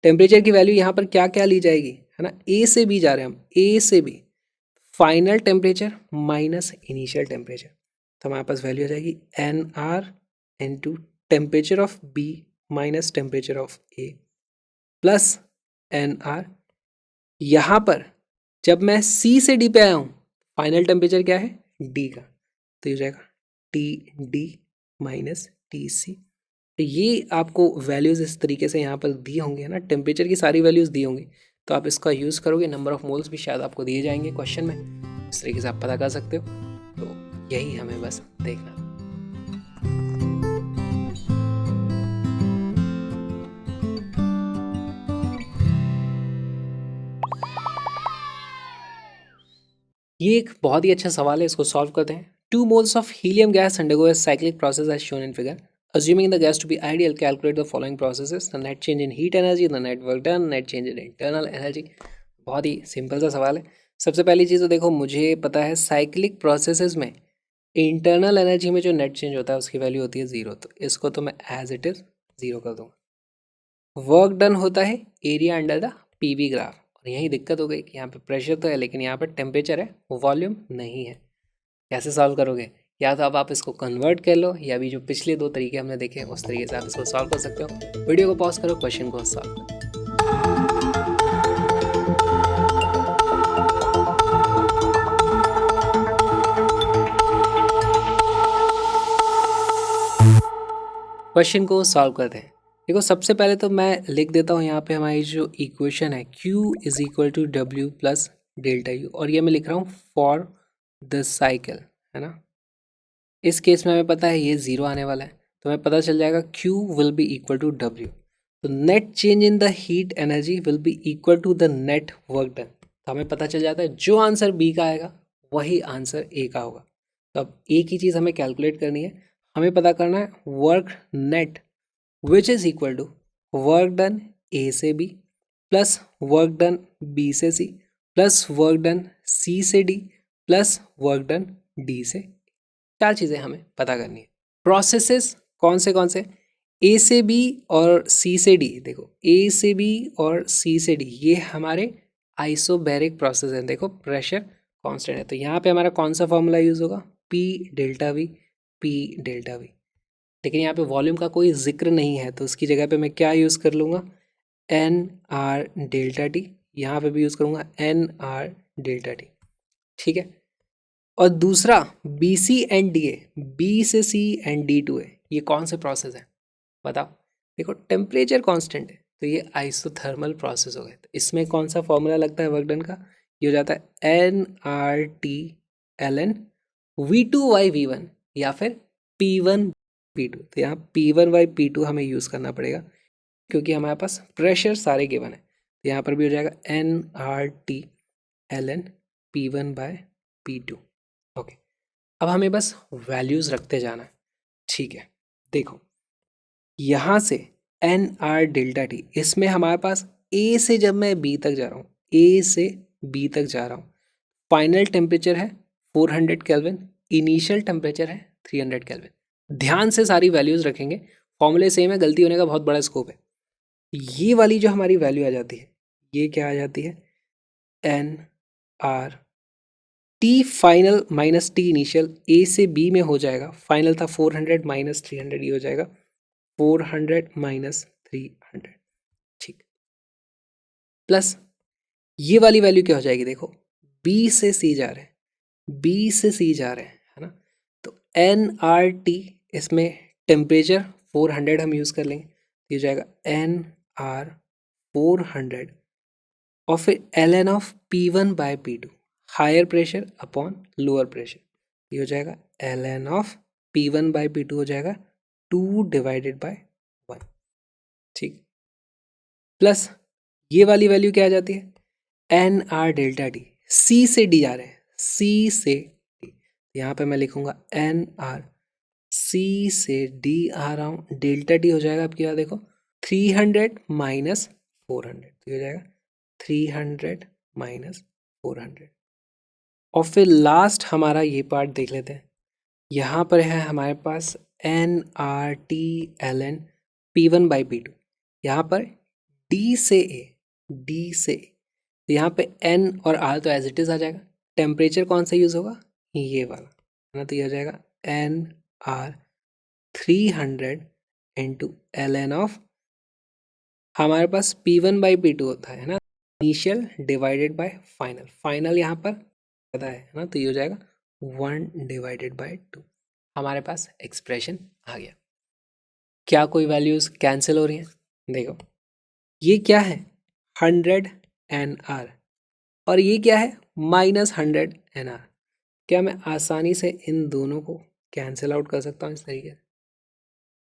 टेम्परेचर की वैल्यू यहाँ पर क्या क्या ली जाएगी, है ना, ए से बी जा रहे हैं हम, ए से B, final temperature minus initial temperature, तो हमारे पास वैल्यू आ जाएगी N R into temperature of B minus temperature of A plus N R. यहाँ पर जब मैं सी से डी पे आया हूँ, फाइनल टेम्परेचर क्या है? डी का, तो ये हो जाएगा T D minus T C. तो ये आपको वैल्यूज़ इस तरीके से यहाँ पर दी होंगी, है ना, टेम्परेचर की सारी वैल्यूज़ दी होंगी, तो आप इसका यूज़ करोगे, नंबर ऑफ मोल्स भी शायद आपको दिए जाएंगे क्वेश्चन में, इस तरीके से आप पता कर सकते हो। तो यही हमें बस देखना। ये एक बहुत ही अच्छा सवाल है, इसको सॉल्व करते हैं। 2 moles of helium gas undergo a cyclic process as shown in figure. Assuming the gas to be ideal, calculate the following processes: the net change in heat energy, the net work done, net change in internal energy। बहुत ही simple सा सवाल है। सबसे पहली चीज़ तो देखो, मुझे पता है साइक्लिक प्रोसेसेस में इंटरनल एनर्जी में जो नेट चेंज होता है उसकी वैल्यू होती है 0, तो इसको तो मैं एज इट इज़ 0 कर दूँगा। वर्क डन होता है area under the PV graph, और यही दिक्कत हो गई कि यहाँ पे प्रेशर तो है लेकिन यहाँ पर टेम्परेचर है, वॉल्यूम नहीं है। कैसे सॉल्व करोगे? या तो अब आप इसको कन्वर्ट कर लो, या भी जो पिछले 2 तरीके हमने देखे उस तरीके से आप इसको सॉल्व कर सकते हो। वीडियो को पॉज करो, क्वेश्चन को सॉल्व करो। क्वेश्चन को सॉल्व करते हैं। देखो, सबसे पहले तो मैं लिख देता हूँ यहाँ पे हमारी जो इक्वेशन है, Q is equal to W plus delta U, और ये मैं लिख रहा हूँ फॉर द साइकिल, है ना। इस केस में हमें पता है ये 0 आने वाला है, तो हमें पता चल जाएगा Q will be equal to W, तो net change in the heat energy will be equal to the net work done. तो हमें पता चल जाता है जो आंसर B का आएगा वही आंसर A का होगा। तो अब एक ही चीज़ हमें कैलकुलेट करनी है, हमें पता करना है work net which is equal to work done A से B plus work done B से C plus work done C से D plus work done D से। 4 चीज़ें हमें पता करनी है। प्रोसेसेस कौन से? ए से बी और सी से डी। देखो, ए से बी और सी से डी ये हमारे आइसोबैरिक प्रोसेस हैं। देखो, प्रेशर कांस्टेंट है, तो यहाँ पे हमारा कौन सा फॉर्मूला यूज़ होगा? P delta we, P delta we. लेकिन यहाँ पे वॉल्यूम का कोई जिक्र नहीं है, तो उसकी जगह पे मैं क्या यूज़ कर लूँगा? N R delta T. यहाँ पे भी यूज़ करूँगा एन आर डेल्टा टी, ठीक है। और दूसरा B C and D A, B से C and D to A, ये कौन से प्रोसेस है बताओ? देखो, टेम्परेचर कांस्टेंट है, तो ये आइसोथर्मल प्रोसेस हो गए। तो इसमें कौन सा फॉर्मूला लगता है वर्क डन का? ये हो जाता है N R T L N V two by V one, या फिर पी वन पी टू। तो यहाँ P one by P two हमें यूज़ करना पड़ेगा, क्योंकि हमारे पास प्रेशर सारे गिवन है। तो यहाँ पर भी हो जाएगा N R T L N P one by P two. Okay, अब हमें बस वैल्यूज़ रखते जाना है, ठीक है। देखो, यहाँ से एन आर डेल्टा टी, इसमें हमारे पास ए से जब मैं बी तक जा रहा हूँ, ए से बी तक जा रहा हूँ, फाइनल टेम्परेचर है 400 केल्विन, इनिशियल टेम्परेचर है 300 केल्विन। ध्यान से सारी वैल्यूज़ रखेंगे, फॉर्मूले सेम है, गलती होने का बहुत बड़ा स्कोप है। ये वाली जो हमारी वैल्यू आ जाती है, ये क्या आ जाती है? N R T final minus T initial, A से बी में हो जाएगा, फाइनल था 400 माइनस 300, ये हो जाएगा 400 माइनस 300, ठीक। प्लस ये वाली वैल्यू क्या हो जाएगी? देखो, बी से सी जा रहे हैं, बी से सी जा रहे हैं, है ना, तो एन आर टी, इसमें टेम्परेचर 400 हम यूज़ कर लेंगे, ये हो जाएगा एन आर 400, और फिर L N of P one by P two, higher pressure upon lower pressure, ये हो जाएगा एल एन ऑफ P1/P2 हो जाएगा 2/1, ठीक। प्लस ये वाली वैल्यू क्या आ जाती है, NR डेल्टा टी, C से D आ रहे हैं, C से D, यहाँ पे मैं लिखूंगा NR, C से D आ रहा हूँ, डेल्टा टी हो जाएगा आपकी बात देखो 300 माइनस 400, तो हो जाएगा 300 माइनस 400। और फिर लास्ट हमारा ये पार्ट देख लेते हैं। यहाँ पर है हमारे पास NRTLN P1/P2, यहाँ पर D से A, तो यहाँ पे N और R तो एज इट इज आ जाएगा। टेम्परेचर कौन सा यूज होगा, ये वाला है ना, तो ये हो जाएगा NR 300 इंटू LN ऑफ, हमारे पास P1/P2 होता है ना, initial divided by final, final यहाँ पर ज़्यादा है ना, तो ये हो जाएगा 1/2। हमारे पास एक्सप्रेशन आ गया। क्या कोई वैल्यूज कैंसिल हो रही हैं, देखो ये क्या है 100 NR और ये क्या है -100 NR। क्या मैं आसानी से इन दोनों को कैंसिल आउट कर सकता हूँ इस तरीके से,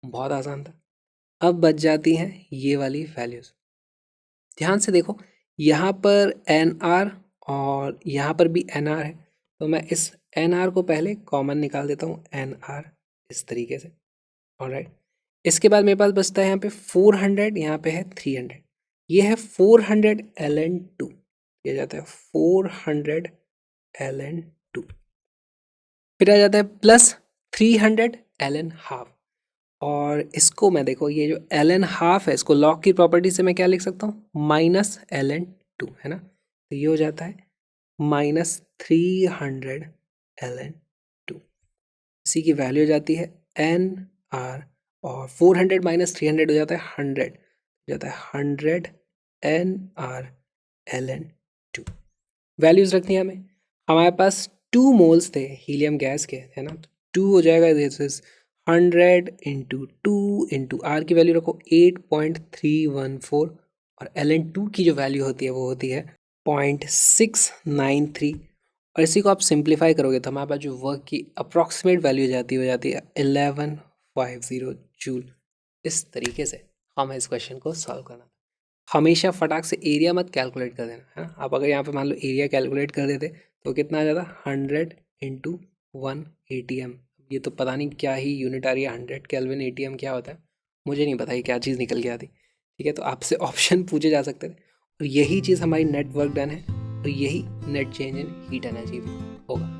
बहुत आसान था। अब बच जाती हैं ये वाली वैल्यूज। ध्यान से देखो, यहाँ पर NR और यहाँ पर भी NR है, तो मैं इस NR को पहले कॉमन निकाल देता हूँ, NR इस तरीके से। ऑलराइट, इसके बाद मेरे पास बचता है यहाँ पे 400, यहाँ पे है 300, ये है 400 ln2, ये जाता है 400 ln2, फिर आ जाता है प्लस 300 ln हाफ, और इसको मैं देखो ये जो ln हाफ है, इसको लॉग की प्रॉपर्टी से मैं क्या लिख सकता हूँ, -ln2 है ना, तो ये हो जाता है -300 ln2। इसी की वैल्यू हो जाती है NR, और 400 माइनस 300 हो जाता है 100, हो जाता है 100 NR ln2। वैल्यूज रखनी है हमें, हमारे पास 2 मोल्स थे हीलियम गैस के, है ना, तो 2 हो जाएगा, this is 100 into 2 into R की वैल्यू रखो 8.314, और ln2 की जो वैल्यू होती है वो होती है 0.693, और इसी को आप सिंप्लीफाई करोगे तो हमारे पास जो वर्क की अप्रॉक्सीमेट वैल्यू हो जाती है 1150 जूल। इस तरीके से हमें इस क्वेश्चन को सॉल्व करना। हमेशा फटाक से एरिया मत कैलकुलेट कर देना, है ना। आप अगर यहाँ पे मान लो एरिया कैलकुलेट कर देते तो कितना आ जाता, 100 इंटू 1 ATM। ये तो पता नहीं क्या ही यूनिट आ रही है, 100 केल्विन ATM क्या होता है, मुझे नहीं पता ये क्या चीज़ निकल के आती। ठीक है, तो आपसे ऑप्शन पूछे जा सकते थे, और यही चीज़ हमारी नेट वर्क डन है, और यही नेट चेंज इन हीट एनर्जी होगा।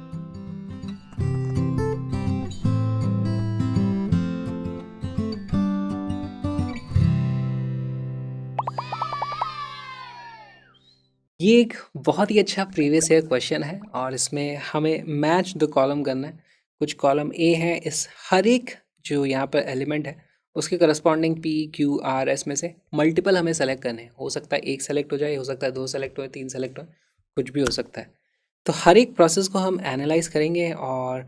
ये एक बहुत ही अच्छा प्रीवियस ईयर क्वेश्चन है, और इसमें हमें मैच द कॉलम करना है। कुछ कॉलम ए है, इस हर एक जो यहाँ पर एलिमेंट है उसके करस्पॉन्डिंग PQRS में से मल्टीपल हमें सेलेक्ट करने हैं। हो सकता है एक सेलेक्ट हो जाए, हो सकता है 2 सेलेक्ट हो, 3 सेलेक्ट हो, कुछ भी हो सकता है। तो हर एक प्रोसेस को हम एनालाइज करेंगे, और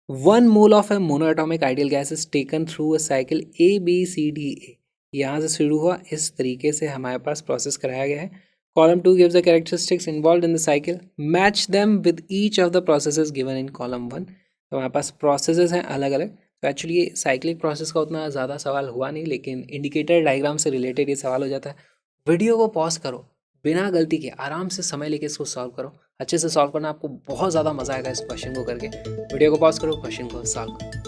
1 mole of A monoatomic ideal gas is taken through a cycle ABCDA, यहाँ से शुरू हुआ, इस तरीके से हमारे पास प्रोसेस कराया गया है। Column 2 gives the characteristics involved in the cycle. Match them with each of the processes given in column 1. तो हमारे पास processes हैं अलग अलग। तो एक्चुअली ये साइक्लिक प्रोसेस का उतना ज़्यादा सवाल हुआ नहीं, लेकिन इंडिकेटर डायग्राम से रिलेटेड ये सवाल हो जाता है। वीडियो को पॉज करो, बिना गलती के आराम से समय लेके इसको सॉल्व करो। अच्छे से सॉल्व करना, आपको बहुत ज़्यादा मज़ा आएगा इस क्वेश्चन को करके। वीडियो को पॉज करो, क्वेश्चन को सॉल्व करो।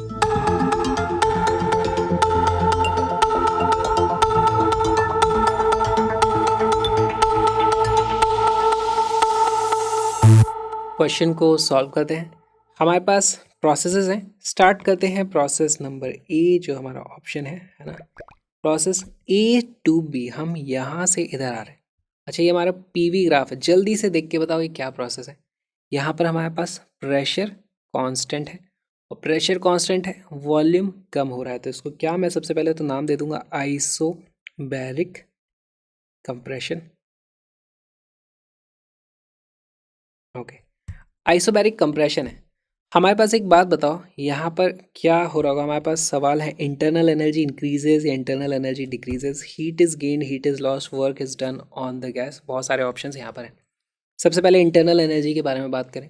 क्वेश्चन को सॉल्व करते हैं। हमारे पास प्रोसेसेस हैं, स्टार्ट करते हैं प्रोसेस नंबर ए, जो हमारा ऑप्शन है ना। प्रोसेस A to B, हम यहाँ से इधर आ रहे हैं। अच्छा, ये हमारा PV ग्राफ है, जल्दी से देख के बताओ ये क्या प्रोसेस है। यहाँ पर हमारे पास प्रेशर कांस्टेंट है, और प्रेशर कांस्टेंट है, वॉल्यूम कम हो रहा है, तो इसको क्या मैं सबसे पहले तो नाम दे दूंगा isobaric compression. Okay, isobaric compression है। हमारे पास एक बात बताओ, यहाँ पर क्या हो रहा होगा। हमारे पास सवाल है इंटरनल एनर्जी इंक्रीजेज या internal energy decreases, heat is gained, heat is lost, work is done on the gas. बहुत सारे ऑप्शंस यहाँ पर हैं। सबसे पहले इंटरनल एनर्जी के बारे में बात करें।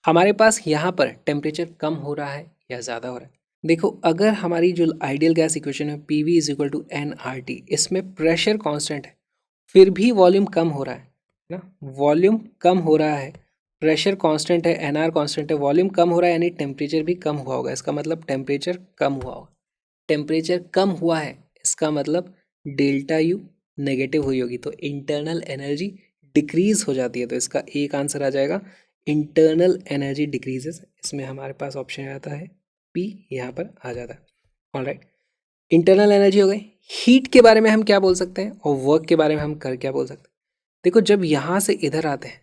हमारे पास यहाँ पर टेम्परेचर कम हो रहा है या ज़्यादा हो रहा है। देखो अगर हमारी जो आइडियल गैस इक्वेशन है P V is equal to N R T, इसमें प्रेशर कांस्टेंट है फिर भी वॉल्यूम कम हो रहा है ना, वॉल्यूम कम हो रहा है, प्रेशर कांस्टेंट है, एन आर कांस्टेंट है, वॉल्यूम कम हो रहा है यानी टेम्परेचर भी कम हुआ होगा, इसका मतलब टेम्परेचर कम हुआ होगा। टेम्परेचर कम हुआ है इसका मतलब डेल्टा यू नेगेटिव हुई होगी, तो इंटरनल एनर्जी डिक्रीज हो जाती है, तो इसका एक आंसर आ जाएगा इंटरनल एनर्जी डिक्रीजेस। इसमें हमारे पास ऑप्शन आता है पी, यहाँ पर आ जाता है। ऑलराइट, इंटरनल एनर्जी हो गई। हीट के बारे में हम क्या बोल सकते हैं और वर्क के बारे में हम कर क्या बोल सकते हैं? देखो जब यहाँ से इधर आते हैं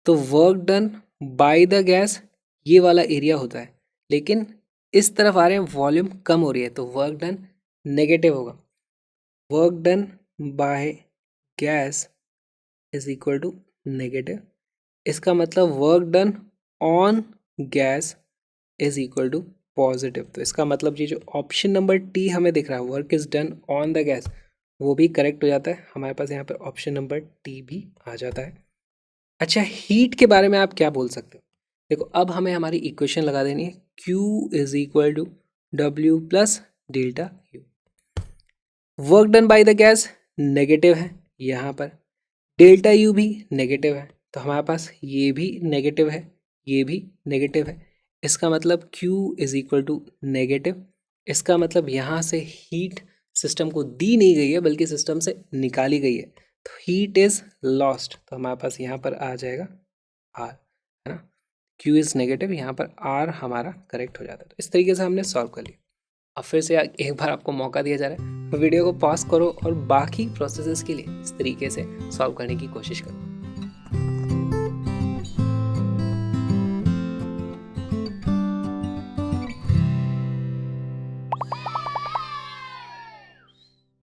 तो work done by the gas ये वाला एरिया होता है, लेकिन इस तरफ आ रहे हैं वॉल्यूम कम हो रही है तो वर्क डन नेगेटिव होगा। Work done by gas is equal to negative, इसका मतलब work done on gas is equal to positive. तो इसका मतलब ये जो ऑप्शन नंबर टी हमें दिख रहा है work is done on the gas, वो भी करेक्ट हो जाता है। हमारे पास यहाँ पर ऑप्शन नंबर टी भी आ जाता है। अच्छा, हीट के बारे में आप क्या बोल सकते हो? देखो अब हमें हमारी इक्वेशन लगा देनी है, Q is equal to W plus delta U. Work done by the gas negative है यहाँ पर, डेल्टा यू भी नेगेटिव है, तो हमारे पास ये भी नेगेटिव है, ये भी नेगेटिव है, इसका मतलब Q is equal to negative. इसका मतलब यहाँ से हीट सिस्टम को दी नहीं गई है बल्कि सिस्टम से निकाली गई है, तो हीट इज लॉस्ट, तो हमारे पास यहाँ पर आ जाएगा R, है ना। Q इज नेगेटिव, यहाँ पर R हमारा करेक्ट हो जाता है। तो इस तरीके से हमने सॉल्व कर लिया। अब फिर से एक बार आपको मौका दिया जा रहा है, वीडियो को पॉज करो और बाकी प्रोसेसेस के लिए इस तरीके से सॉल्व करने की कोशिश करो।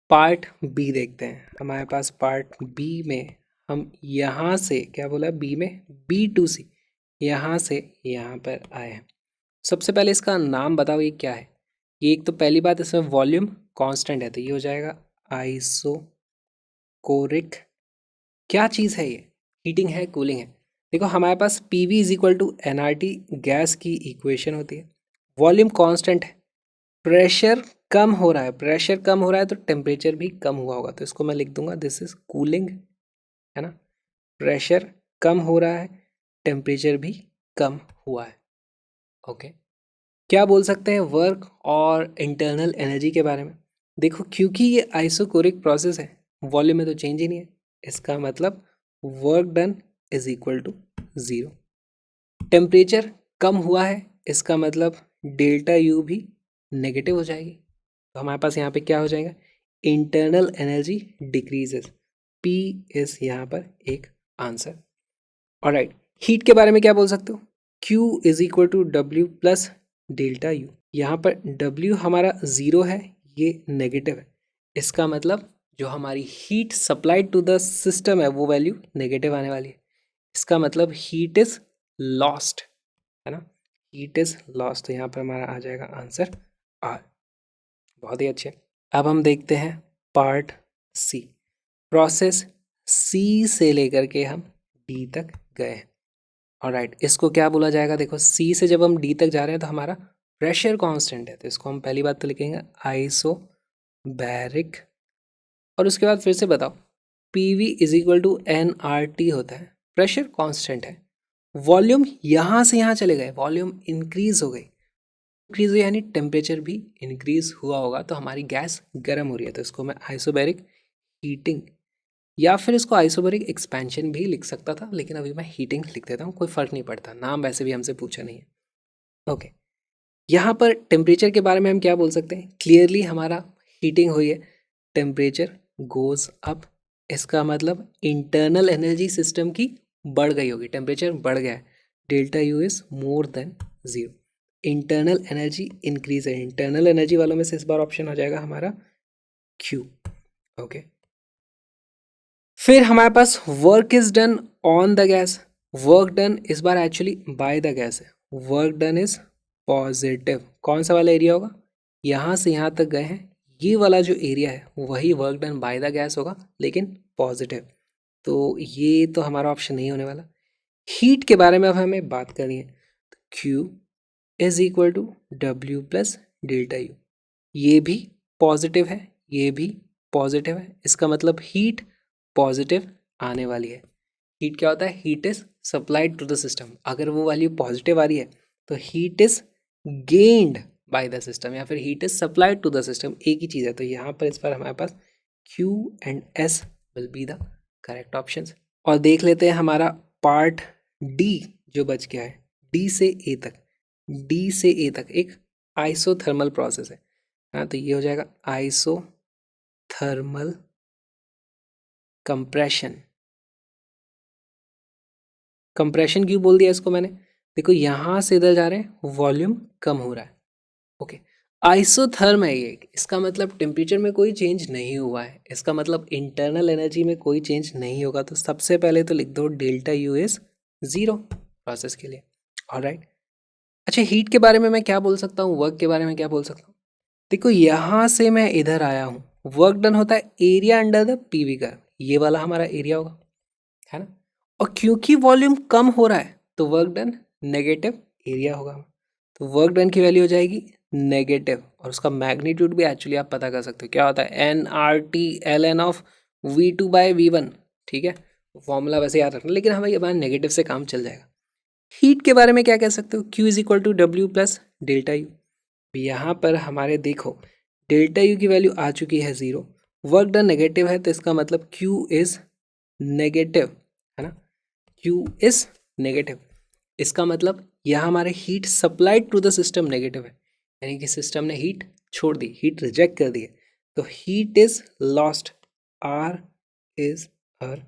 पार्ट बी देखते हैं। हमारे पास पार्ट बी में हम यहाँ से क्या बोला, बी में बी टू सी, यहाँ से यहाँ पर आए हैं। सबसे पहले इसका नाम बताओ ये क्या है। ये एक तो पहली बात इसमें वॉल्यूम कांस्टेंट है तो ये हो जाएगा आइसोकोरिक। क्या चीज़ है ये, हीटिंग है कूलिंग है? देखो हमारे पास P V is equal to N R T gas की इक्वेशन होती है, वॉल्यूम कांस्टेंट है, प्रेशर कम हो रहा है, प्रेशर कम हो रहा है तो टेम्परेचर भी कम हुआ होगा, तो इसको मैं लिख दूंगा दिस इज कूलिंग, है ना। प्रेशर कम हो रहा है, टेम्परेचर भी कम हुआ है। ओके, क्या बोल सकते हैं वर्क और इंटरनल एनर्जी के बारे में? देखो क्योंकि ये आइसोकोरिक प्रोसेस है, वॉल्यूम में तो चेंज ही नहीं है, इसका मतलब work done is equal to zero. Temperature कम हुआ है, इसका मतलब डेल्टा यू भी नेगेटिव हो जाएगी, तो हमारे पास यहाँ पे क्या हो जाएगा, internal energy decreases. P is यहाँ पर एक आंसर। ऑलराइट, हीट के बारे में क्या बोल सकते हो? Q is equal to W plus delta U. यहाँ पर W हमारा ज़ीरो है, ये नेगेटिव है, इसका मतलब जो हमारी heat supplied to the system है वो वैल्यू नेगेटिव आने वाली है, इसका मतलब हीट इज लॉस्ट, है ना, हीट इज लॉस्ट। तो यहाँ पर हमारा आ जाएगा आंसर R। बहुत ही अच्छे। अब हम देखते हैं पार्ट सी। प्रोसेस C से लेकर के हम D तक गए हैं। ऑलराइट, इसको क्या बोला जाएगा? देखो C से जब हम D तक जा रहे हैं तो हमारा प्रेशर कांस्टेंट है, तो इसको हम पहली बात तो लिखेंगे आइसोबैरिक। और उसके बाद फिर से बताओ, PV is equal to NRT होता है, प्रेशर कांस्टेंट है, वॉल्यूम यहाँ से यहाँ चले गए, वॉल्यूम इंक्रीज हो गई, इंक्रीज हुई यानी टेम्परेचर भी इंक्रीज हुआ होगा, तो हमारी गैस गर्म हो रही है, तो इसको मैं आइसोबैरिक हीटिंग या फिर इसको आइसोबैरिक एक्सपेंशन भी लिख सकता था, लेकिन अभी मैं हीटिंग लिख देता हूँ, कोई फ़र्क नहीं पड़ता, नाम वैसे भी हमसे पूछा नहीं है। ओके, यहाँ पर टेम्परेचर के बारे में हम क्या बोल सकते हैं? क्लियरली हमारा हीटिंग हुई है, टेम्परेचर गोज़ अप, इसका मतलब इंटरनल एनर्जी सिस्टम की बढ़ गई होगी, टेम्परेचर बढ़ गया है, delta U is more than zero, internal energy increase है। इंटरनल एनर्जी वालों में से इस बार ऑप्शन आ जाएगा हमारा Q। ओके, फिर हमारे पास work is done on the gas, work done इस बार एक्चुअली बाय द गैस है, वर्क डन इज पॉजिटिव। कौन सा वाला एरिया होगा? यहाँ से यहाँ तक गए हैं, ये वाला जो एरिया है वही work done by the gas होगा, लेकिन पॉजिटिव, तो ये तो हमारा ऑप्शन नहीं होने वाला। हीट के बारे में अब हमें बात करनी है, Q is equal to W plus delta U. ये भी पॉजिटिव है, ये भी पॉजिटिव है, इसका मतलब हीट पॉजिटिव आने वाली है। हीट क्या होता है? Heat is supplied to the system. अगर वो वैल्यू पॉजिटिव आ रही है तो heat is gained by the system या फिर heat is supplied to the system, एक ही चीज़ है। तो यहाँ पर इस पर हमारे पास Q and S will be the correct options. और देख लेते हैं हमारा पार्ट डी जो बच गया है, डी से ए तक। डी से ए तक एक आइसोथर्मल प्रोसेस है। हाँ, तो ये हो जाएगा आइसोथर्मल कंप्रेशन। कंप्रेशन क्यों बोल दिया इसको मैंने? देखो यहाँ से इधर जा रहे हैं, वॉल्यूम कम हो रहा है। ओके, आइसोथर्म है ये, इसका मतलब टेम्परेचर में कोई चेंज नहीं हुआ है, इसका मतलब इंटरनल एनर्जी में कोई चेंज नहीं होगा। तो सबसे पहले तो लिख दो डेल्टा यू इज 0 प्रोसेस के लिए। ऑलराइट। अच्छा, हीट के बारे में मैं क्या बोल सकता हूँ, वर्क के बारे में क्या बोल सकता हूँ? देखो यहाँ से मैं इधर आया हूँ, वर्क डन होता है area under the PV curve, ये वाला हमारा एरिया होगा, है ना। और क्योंकि वॉल्यूम कम हो रहा है तो वर्क डन नेगेटिव एरिया होगा। तो वर्क डन की वैल्यू हो जाएगी नेगेटिव, और उसका मैग्नीट्यूड भी एक्चुअली आप पता कर सकते हो, क्या होता है NRT/ln ऑफ V2/V1। ठीक है, फॉर्मूला वैसे याद रखना, लेकिन हमें ये नेगेटिव से काम चल जाएगा। हीट के बारे में क्या कह सकते हो? Q is equal to W plus delta U. यहाँ पर हमारे देखो डेल्टा यू की वैल्यू आ चुकी है 0, वर्क डन नेगेटिव है, तो इसका मतलब Q इज नेगेटिव, है ना। Q इज नेगेटिव, इसका मतलब यहाँ हमारे heat supplied to the system negative है, यानी कि सिस्टम ने हीट छोड़ दी, हीट रिजेक्ट कर दी है। तो heat is lost, R is her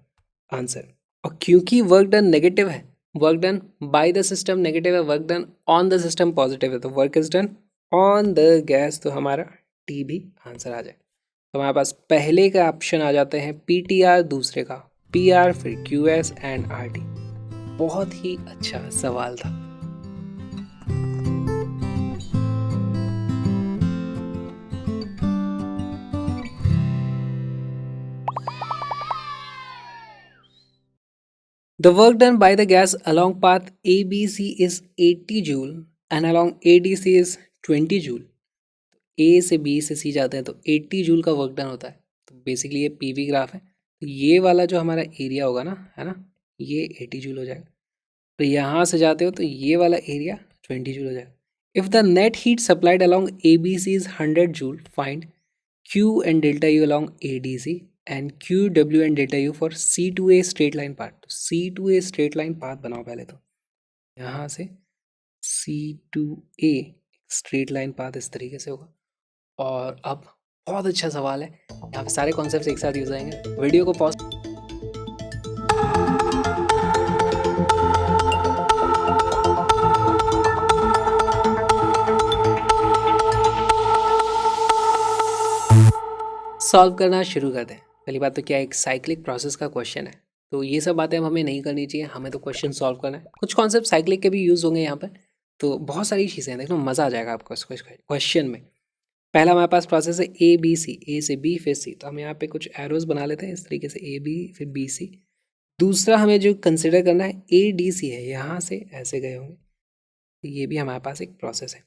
answer. और क्योंकि वर्क डन नेगेटिव है, work done by the system negative है, work done on the system positive है, तो work is done on the gas, तो हमारा टी भी आंसर आ जाए। तो हमारे पास पहले का ऑप्शन आ जाते हैं PTR, दूसरे का PR, फिर QS एंड RT। बहुत ही अच्छा सवाल था। The work done by the gas along path ABC is 80 joule and along ADC is 20 joule। A से B से C जाते हैं तो 80 जूल का वर्क डन होता है। तो बेसिकली ये PV ग्राफ है, तो ये वाला जो हमारा एरिया होगा ना, है ना, ये 80 जूल हो जाएगा। तो यहाँ से जाते हो तो ये वाला एरिया 20 जूल हो जाएगा। If the net heat supplied along ABC is 100 joule, find Q and delta you along ADC and QW and delta U for C2A straight line part. तो C2A स्ट्रेट लाइन पाथ बनाओ पहले, तो यहाँ से C2A straight line path इस तरीके से होगा। और अब बहुत अच्छा सवाल है, यहाँ पे सारे कॉन्सेप्ट्स एक साथ यूज आएंगे। वीडियो को पॉज। सॉल्व करना शुरू करते हैं। पहली बात तो क्या, एक साइक्लिक प्रोसेस का क्वेश्चन है, तो ये सब बातें हमें नहीं करनी चाहिए, हमें तो क्वेश्चन सॉल्व करना है। कुछ कॉन्सेप्ट साइक्लिक के भी यूज़ होंगे यहाँ पर, तो बहुत सारी चीज़ें हैं, देखो मज़ा आ जाएगा आपको इस क्वेश्चन में। पहला हमारे पास प्रोसेस है ABC, A से B फिर C। तो हम यहाँ पे कुछ एरोज बना लेते हैं इस तरीके से, AB फिर BC। दूसरा हमें जो कंसिडर करना है ADC है, यहाँ से ऐसे गए होंगे, तो ये भी हमारे पास एक प्रोसेस है।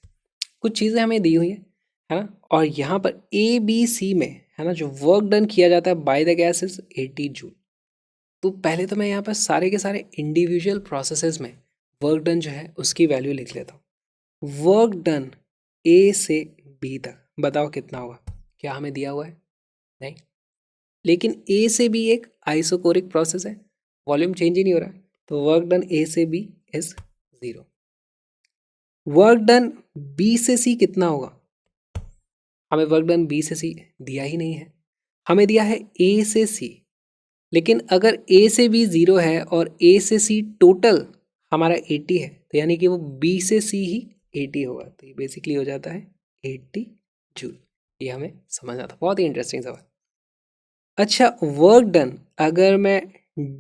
कुछ चीज़ें हमें दी हुई है ना। और यहाँ पर ABC में, है ना, जो वर्क डन किया जाता है bye the gas is 80 joule. तो पहले तो मैं यहाँ पर सारे के सारे इंडिविजुअल प्रोसेसेस में वर्क डन जो है उसकी वैल्यू लिख लेता हूँ। वर्क डन A से B तक बताओ कितना होगा? क्या हमें दिया हुआ है? नहीं, लेकिन A से B एक आइसोकोरिक प्रोसेस है, वॉल्यूम चेंज ही नहीं हो रहा है, तो वर्क डन A से B is 0। Work done B से C कितना होगा? हमें वर्क डन B से C दिया ही नहीं है, हमें दिया है A से C। लेकिन अगर A से B 0 है और A से C टोटल हमारा 80 है, तो यानी कि वो B से C ही 80 होगा। तो ये बेसिकली हो जाता है 80 जूल। ये हमें समझना था, बहुत ही इंटरेस्टिंग सवाल। अच्छा, वर्क डन अगर मैं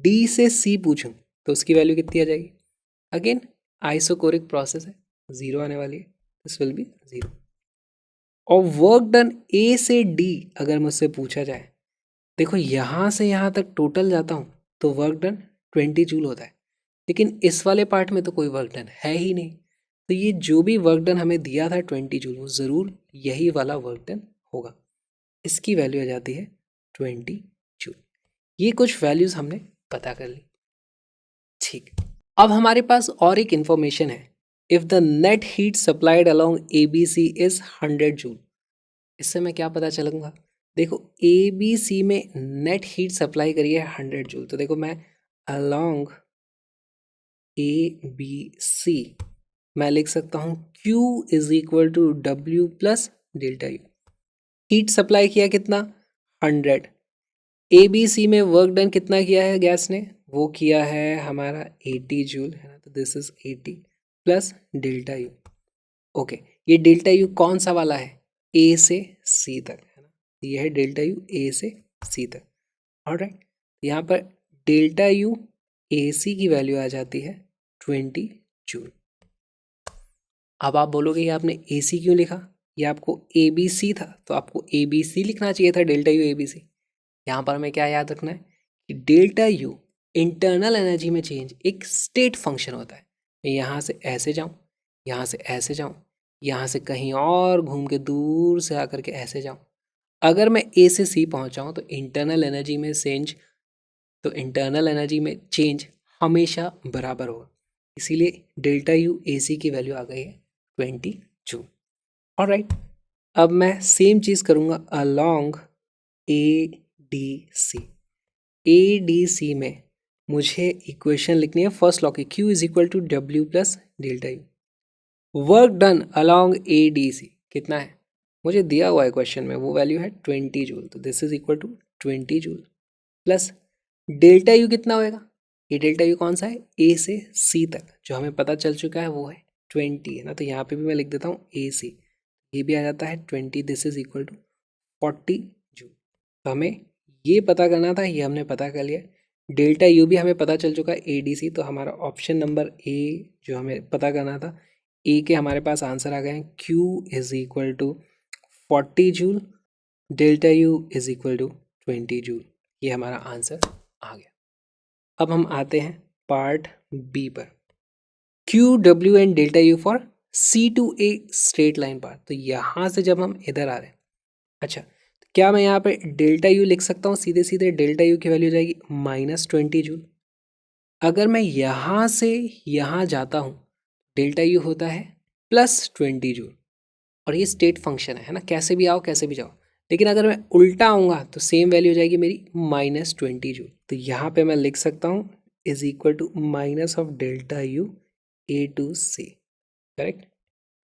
D से C पूछूं तो उसकी वैल्यू कितनी आ जाएगी? अगेन आइसोकोरिक प्रोसेस है, 0 आने वाली है, दिस विल बी 0। और वर्क डन A से D अगर मुझसे पूछा जाए, देखो यहाँ से यहाँ तक टोटल जाता हूँ तो वर्क डन 20 जूल होता है, लेकिन इस वाले पार्ट में तो कोई वर्क डन है ही नहीं, तो तो ये जो भी वर्क डन हमें दिया था 20 जूल, वो ज़रूर यही वाला वर्क डन होगा। इसकी वैल्यू आ जाती है 20 जूल। ये कुछ वैल्यूज़ हमने पता कर ली। ठीक, अब हमारे पास और एक इंफॉर्मेशन है। If the net heat supplied along A B C is 100 joule. इससे मैं क्या पता चलूँगा? देखो, ए बी सी में नेट हीट सप्लाई करी है 100 जूल, तो देखो मैं अलोंग ए बी सी मैं लिख सकता हूँ Q is equal to W plus delta U. Heat supply किया कितना? 100। ए बी सी में वर्क डन कितना किया है गैस ने? वो किया है हमारा 80 जूल, है ना, तो this is 80 plus delta you. Okay, ये डेल्टा यू कौन सा वाला है? ए से सी तक, है ना, ये है डेल्टा यू ए से सी तक। ऑलराइट, यहाँ पर डेल्टा यू ए सी की वैल्यू आ जाती है 20 जूल। अब आप बोलोगे ये आपने ए सी क्यों लिखा? ये आपको ए बी सी था, तो आपको ए बी सी लिखना चाहिए था, delta U A B C. यहाँ पर हमें क्या याद रखना है कि डेल्टा यू इंटरनल एनर्जी में चेंज एक स्टेट फंक्शन होता है। मैं यहाँ से ऐसे जाऊँ, यहाँ से ऐसे जाऊँ, यहाँ से कहीं और घूम के दूर से आकर के ऐसे जाऊँ, अगर मैं ए से सी पहुँच जाऊँ तो इंटरनल एनर्जी में चेंज हमेशा बराबर होगा। इसीलिए डेल्टा यू ए सी की वैल्यू आ गई है 20 जूल। ऑलराइट, अब मैं सेम चीज़ करूँगा along A D C. A D C में मुझे इक्वेशन लिखनी है फर्स्ट लॉ की, Q is equal to W plus delta U. Work done along A D C कितना है? मुझे दिया हुआ है क्वेश्चन में, वो वैल्यू है 20 जूल, तो this is equal to 20 joule plus delta U कितना होएगा? ये डेल्टा यू कौन सा है? ए से सी तक, जो हमें पता चल चुका है वो है 20, है ना, तो यहाँ पे भी मैं लिख देता हूँ ए सी, ये भी आ जाता है 20, this is equal to 40 joule. तो हमें ये पता करना था, ये हमने पता कर लिया। डेल्टा यू भी हमें पता चल चुका है ए डी सी, तो हमारा ऑप्शन नंबर ए जो हमें पता करना था, ए के हमारे पास आंसर आ गए हैं। Q is equal to 40 joule, delta U is equal to 20 joule, ये हमारा आंसर आ गया। अब हम आते हैं पार्ट बी पर, Q W and delta U for C to A straight line part. तो यहाँ से जब हम इधर आ रहे हैं, अच्छा, तो क्या मैं यहाँ पे डेल्टा यू लिख सकता हूँ? सीधे सीधे डेल्टा यू की वैल्यू हो जाएगी -20 जूल। अगर मैं यहाँ से यहाँ जाता हूँ, डेल्टा यू होता है +20 जूल, और ये स्टेट फंक्शन है ना, कैसे भी आओ कैसे भी जाओ। लेकिन अगर मैं उल्टा आऊँगा तो सेम वैल्यू हो जाएगी मेरी -20 जूल। तो यहाँ पे मैं लिख सकता हूँ is equal to minus of delta U A to C, correct.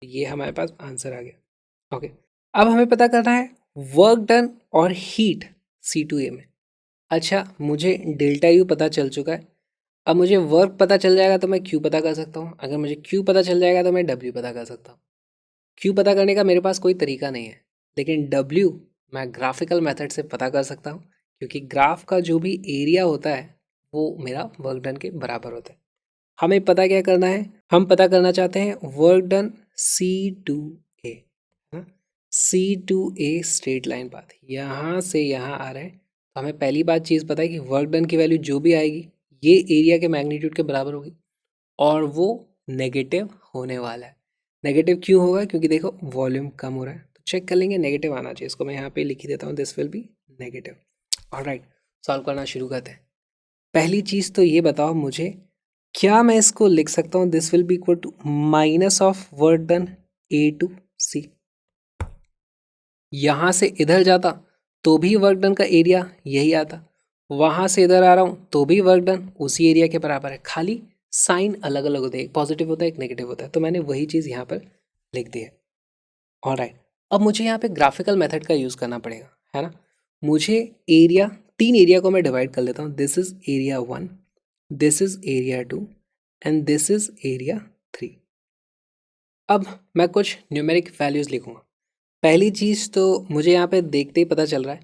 ये हमारे पास आंसर आ गया। ओके, अब हमें पता करना है वर्क डन और हीट सी टू ए में। अच्छा, मुझे डेल्टा यू पता चल चुका है, अब मुझे वर्क पता चल जाएगा तो मैं क्यू पता कर सकता हूँ। अगर मुझे क्यू पता चल जाएगा तो मैं डब्ल्यू पता कर सकता हूँ। क्यू पता करने का मेरे पास कोई तरीका नहीं है, लेकिन डब्ल्यू मैं ग्राफिकल मेथड से पता कर सकता हूँ, क्योंकि ग्राफ का जो भी एरिया होता है वो मेरा वर्क डन के बराबर होता है। हमें पता क्या करना है? हम पता करना चाहते हैं work done C to A, C to A straight line path, यहाँ से यहाँ आ रहे हैं। तो हमें पहली बात चीज़ पता है कि वर्क डन की वैल्यू जो भी आएगी ये एरिया के मैग्नीट्यूड के बराबर होगी, और वो नेगेटिव होने वाला है। नेगेटिव क्यों होगा? क्योंकि देखो वॉल्यूम कम हो रहा है, तो चेक कर लेंगे नेगेटिव आना चाहिए। इसको मैं यहाँ पे लिख ही देता हूँ, this will B negative. Alright, solve करना शुरू करते हैं। पहली चीज़ तो ये बताओ मुझे, क्या मैं इसको लिख सकता हूँ this will be equal to minus of work done A to C. यहाँ से इधर जाता तो भी वर्क डन का एरिया यही आता, वहाँ से इधर आ रहा हूँ तो भी वर्क डन उसी एरिया के बराबर है, खाली साइन अलग अलग होते हैं, एक पॉजिटिव होता है एक नेगेटिव होता है। तो मैंने वही चीज़ यहाँ पर लिख दी है। ऑलराइट, अब मुझे यहाँ पे ग्राफिकल मेथड का यूज़ करना पड़ेगा, है ना। मुझे एरिया, 3 एरिया को मैं डिवाइड कर लेता हूँ। This is area 1, this is area 2 and this is area 3। अब मैं कुछ न्यूमेरिक वैल्यूज़ लिखूँगा। पहली चीज़ तो मुझे यहाँ पे देखते ही पता चल रहा है,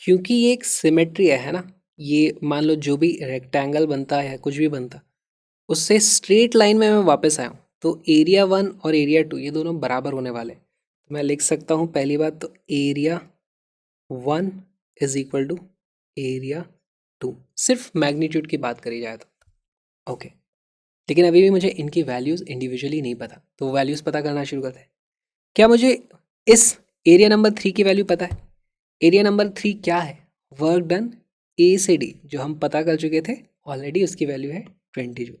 क्योंकि ये एक सिमेट्री है ना, ये मान लो जो भी रेक्टेंगल बनता है कुछ भी बनता, उससे स्ट्रेट लाइन में मैं वापस आया हूँ, तो एरिया 1 और एरिया 2 ये दोनों बराबर होने वाले हैं। तो मैं लिख सकता हूँ पहली बात तो area 1 is equal to area 2, सिर्फ मैग्नीट्यूड की बात करी जाए तो। ओके, लेकिन अभी भी मुझे इनकी वैल्यूज़ इंडिविजुअली नहीं पता, तो वो वैल्यूज़ पता करना शुरू करते हैं। क्या मुझे इस एरिया नंबर 3 की वैल्यू पता है? एरिया नंबर 3 क्या है? वर्क डन ए से डी, जो हम पता कर चुके थे ऑलरेडी, उसकी वैल्यू है 20 जूल।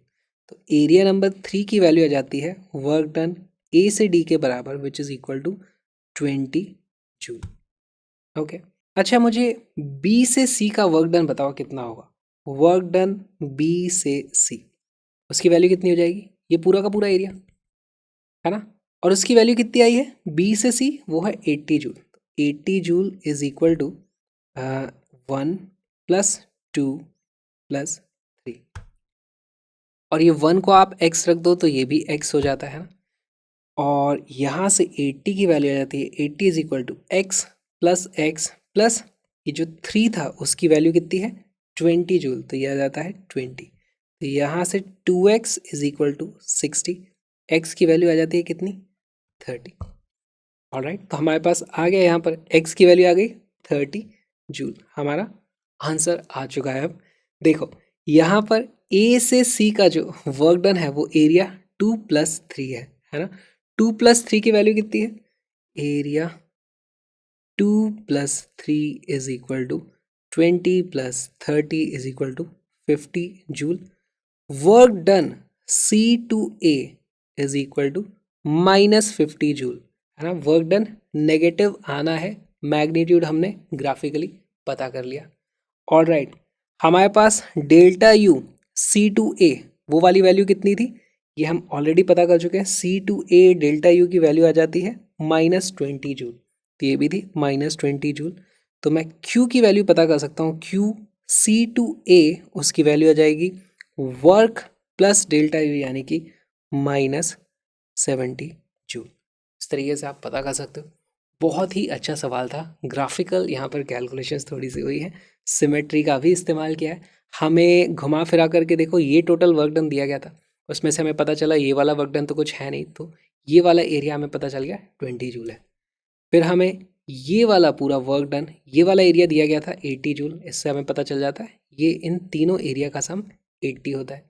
तो एरिया नंबर 3 की वैल्यू आ जाती है वर्क डन ए से डी के बराबर, which is equal to 20 joule. Okay, अच्छा मुझे बी से सी का वर्क डन बताओ कितना होगा। वर्क डन बी से सी, उसकी वैल्यू कितनी हो जाएगी? ये पूरा का पूरा एरिया है ना, और उसकी वैल्यू कितनी आई है बी से सी? वो है 80 joule. 80 joule is equal to 1 + 2 + 3, और ये 1 को आप x रख दो तो ये भी x हो जाता है ना, और यहाँ से 80 की वैल्यू आ जाती है 80 is equal to x + x plus ये जो 3 था उसकी वैल्यू कितनी है 20 जूल, तो ये आ जाता है 20। तो यहाँ से 2x is equal to 60, x की वैल्यू आ जाती है कितनी 30। ऑलराइट, तो हमारे पास आ गया यहाँ पर x की वैल्यू आ गई 30 जूल। हमारा आंसर आ चुका है। अब देखो यहाँ पर a से c का जो वर्क डन है वो एरिया 2 + 3 है ना। 2 + 3 की वैल्यू कितनी है? Area 2 + 3 is equal to 20 + 30 is equal to 50 joule. Work done C to A is equal to -50 joule, है ना। वर्क डन नेगेटिव आना है, मैग्नीट्यूड हमने ग्राफिकली पता कर लिया। ऑलराइट, हमारे पास delta U C to A वो वाली वैल्यू कितनी थी ये हम ऑलरेडी पता कर चुके हैं। C to A delta U की वैल्यू आ जाती है -20 जूल, तो ये भी थी -20 जूल। तो मैं Q की वैल्यू पता कर सकता हूँ, Q C to A उसकी वैल्यू आ जाएगी वर्क प्लस डेल्टा U यानी कि -70 जूल। इस तरीके से आप पता कर सकते हो। बहुत ही अच्छा सवाल था, ग्राफिकल यहाँ पर कैलकुलेशंस थोड़ी सी हुई है, सिमेट्री का भी इस्तेमाल किया है। हमें घुमा फिरा करके देखो ये टोटल वर्क डन दिया गया था, उसमें से हमें पता चला ये वाला वर्क डन तो कुछ है नहीं, तो ये वाला एरिया हमें पता चल गया 20 जूल है। फिर हमें ये वाला पूरा वर्क डन, ये वाला एरिया दिया गया था 80 जूल, इससे हमें पता चल जाता है ये इन तीनों एरिया का सम 80 होता है।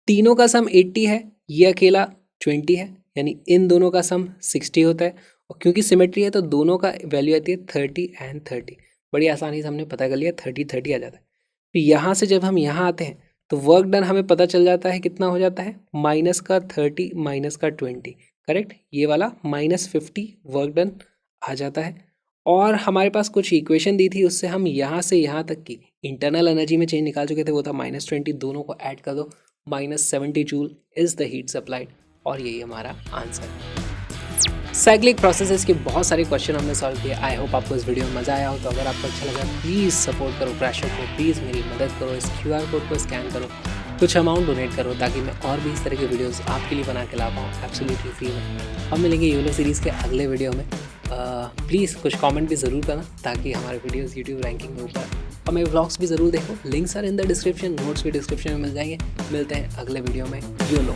तीनों का सम 80 है, ये अकेला 20 है, यानी इन दोनों का सम 60 होता है। और क्योंकि सिमेट्री है तो दोनों का वैल्यू आती है 30 एंड 30। बड़ी आसानी से हमने पता कर लिया 30 आ जाता है। तो यहाँ से जब हम यहाँ आते हैं तो वर्क डन हमें पता चल जाता है कितना हो जाता है, -30 -20, करेक्ट। ये वाला -50 वर्क डन आ जाता है। और हमारे पास कुछ इक्वेशन दी थी, उससे हम यहाँ से यहाँ तक की इंटरनल एनर्जी में चेंज निकाल चुके थे, वो था -20, दोनों को ऐड कर दो, -70 joule is the heat supplied, और यही हमारा आंसर है। साइक्लिक प्रोसेसेस के बहुत सारे क्वेश्चन हमने सॉल्व किए। आई होप आपको इस वीडियो में मज़ा आया हो। तो अगर आपको अच्छा लगा प्लीज़ सपोर्ट करो क्रैशर को, प्लीज़ मेरी मदद करो, इस QR कोड को स्कैन करो, कुछ अमाउंट डोनेट करो, ताकि मैं और भी इस तरह के वीडियोस आपके लिए बना के ला पाऊँ एब्सोल्युटली फ्री में। हम मिलेंगे यूनो सीरीज़ के अगले वीडियो में। प्लीज़ कुछ कमेंट भी ज़रूर करना, ताकि हमारे वीडियोस यूट्यूब रैंकिंग में ऊपर, और मेरे व्लॉग्स भी ज़रूर देखो, links are in the description, notes भी डिस्क्रिप्शन में मिल जाएंगे। मिलते हैं अगले वीडियो में। यूनो।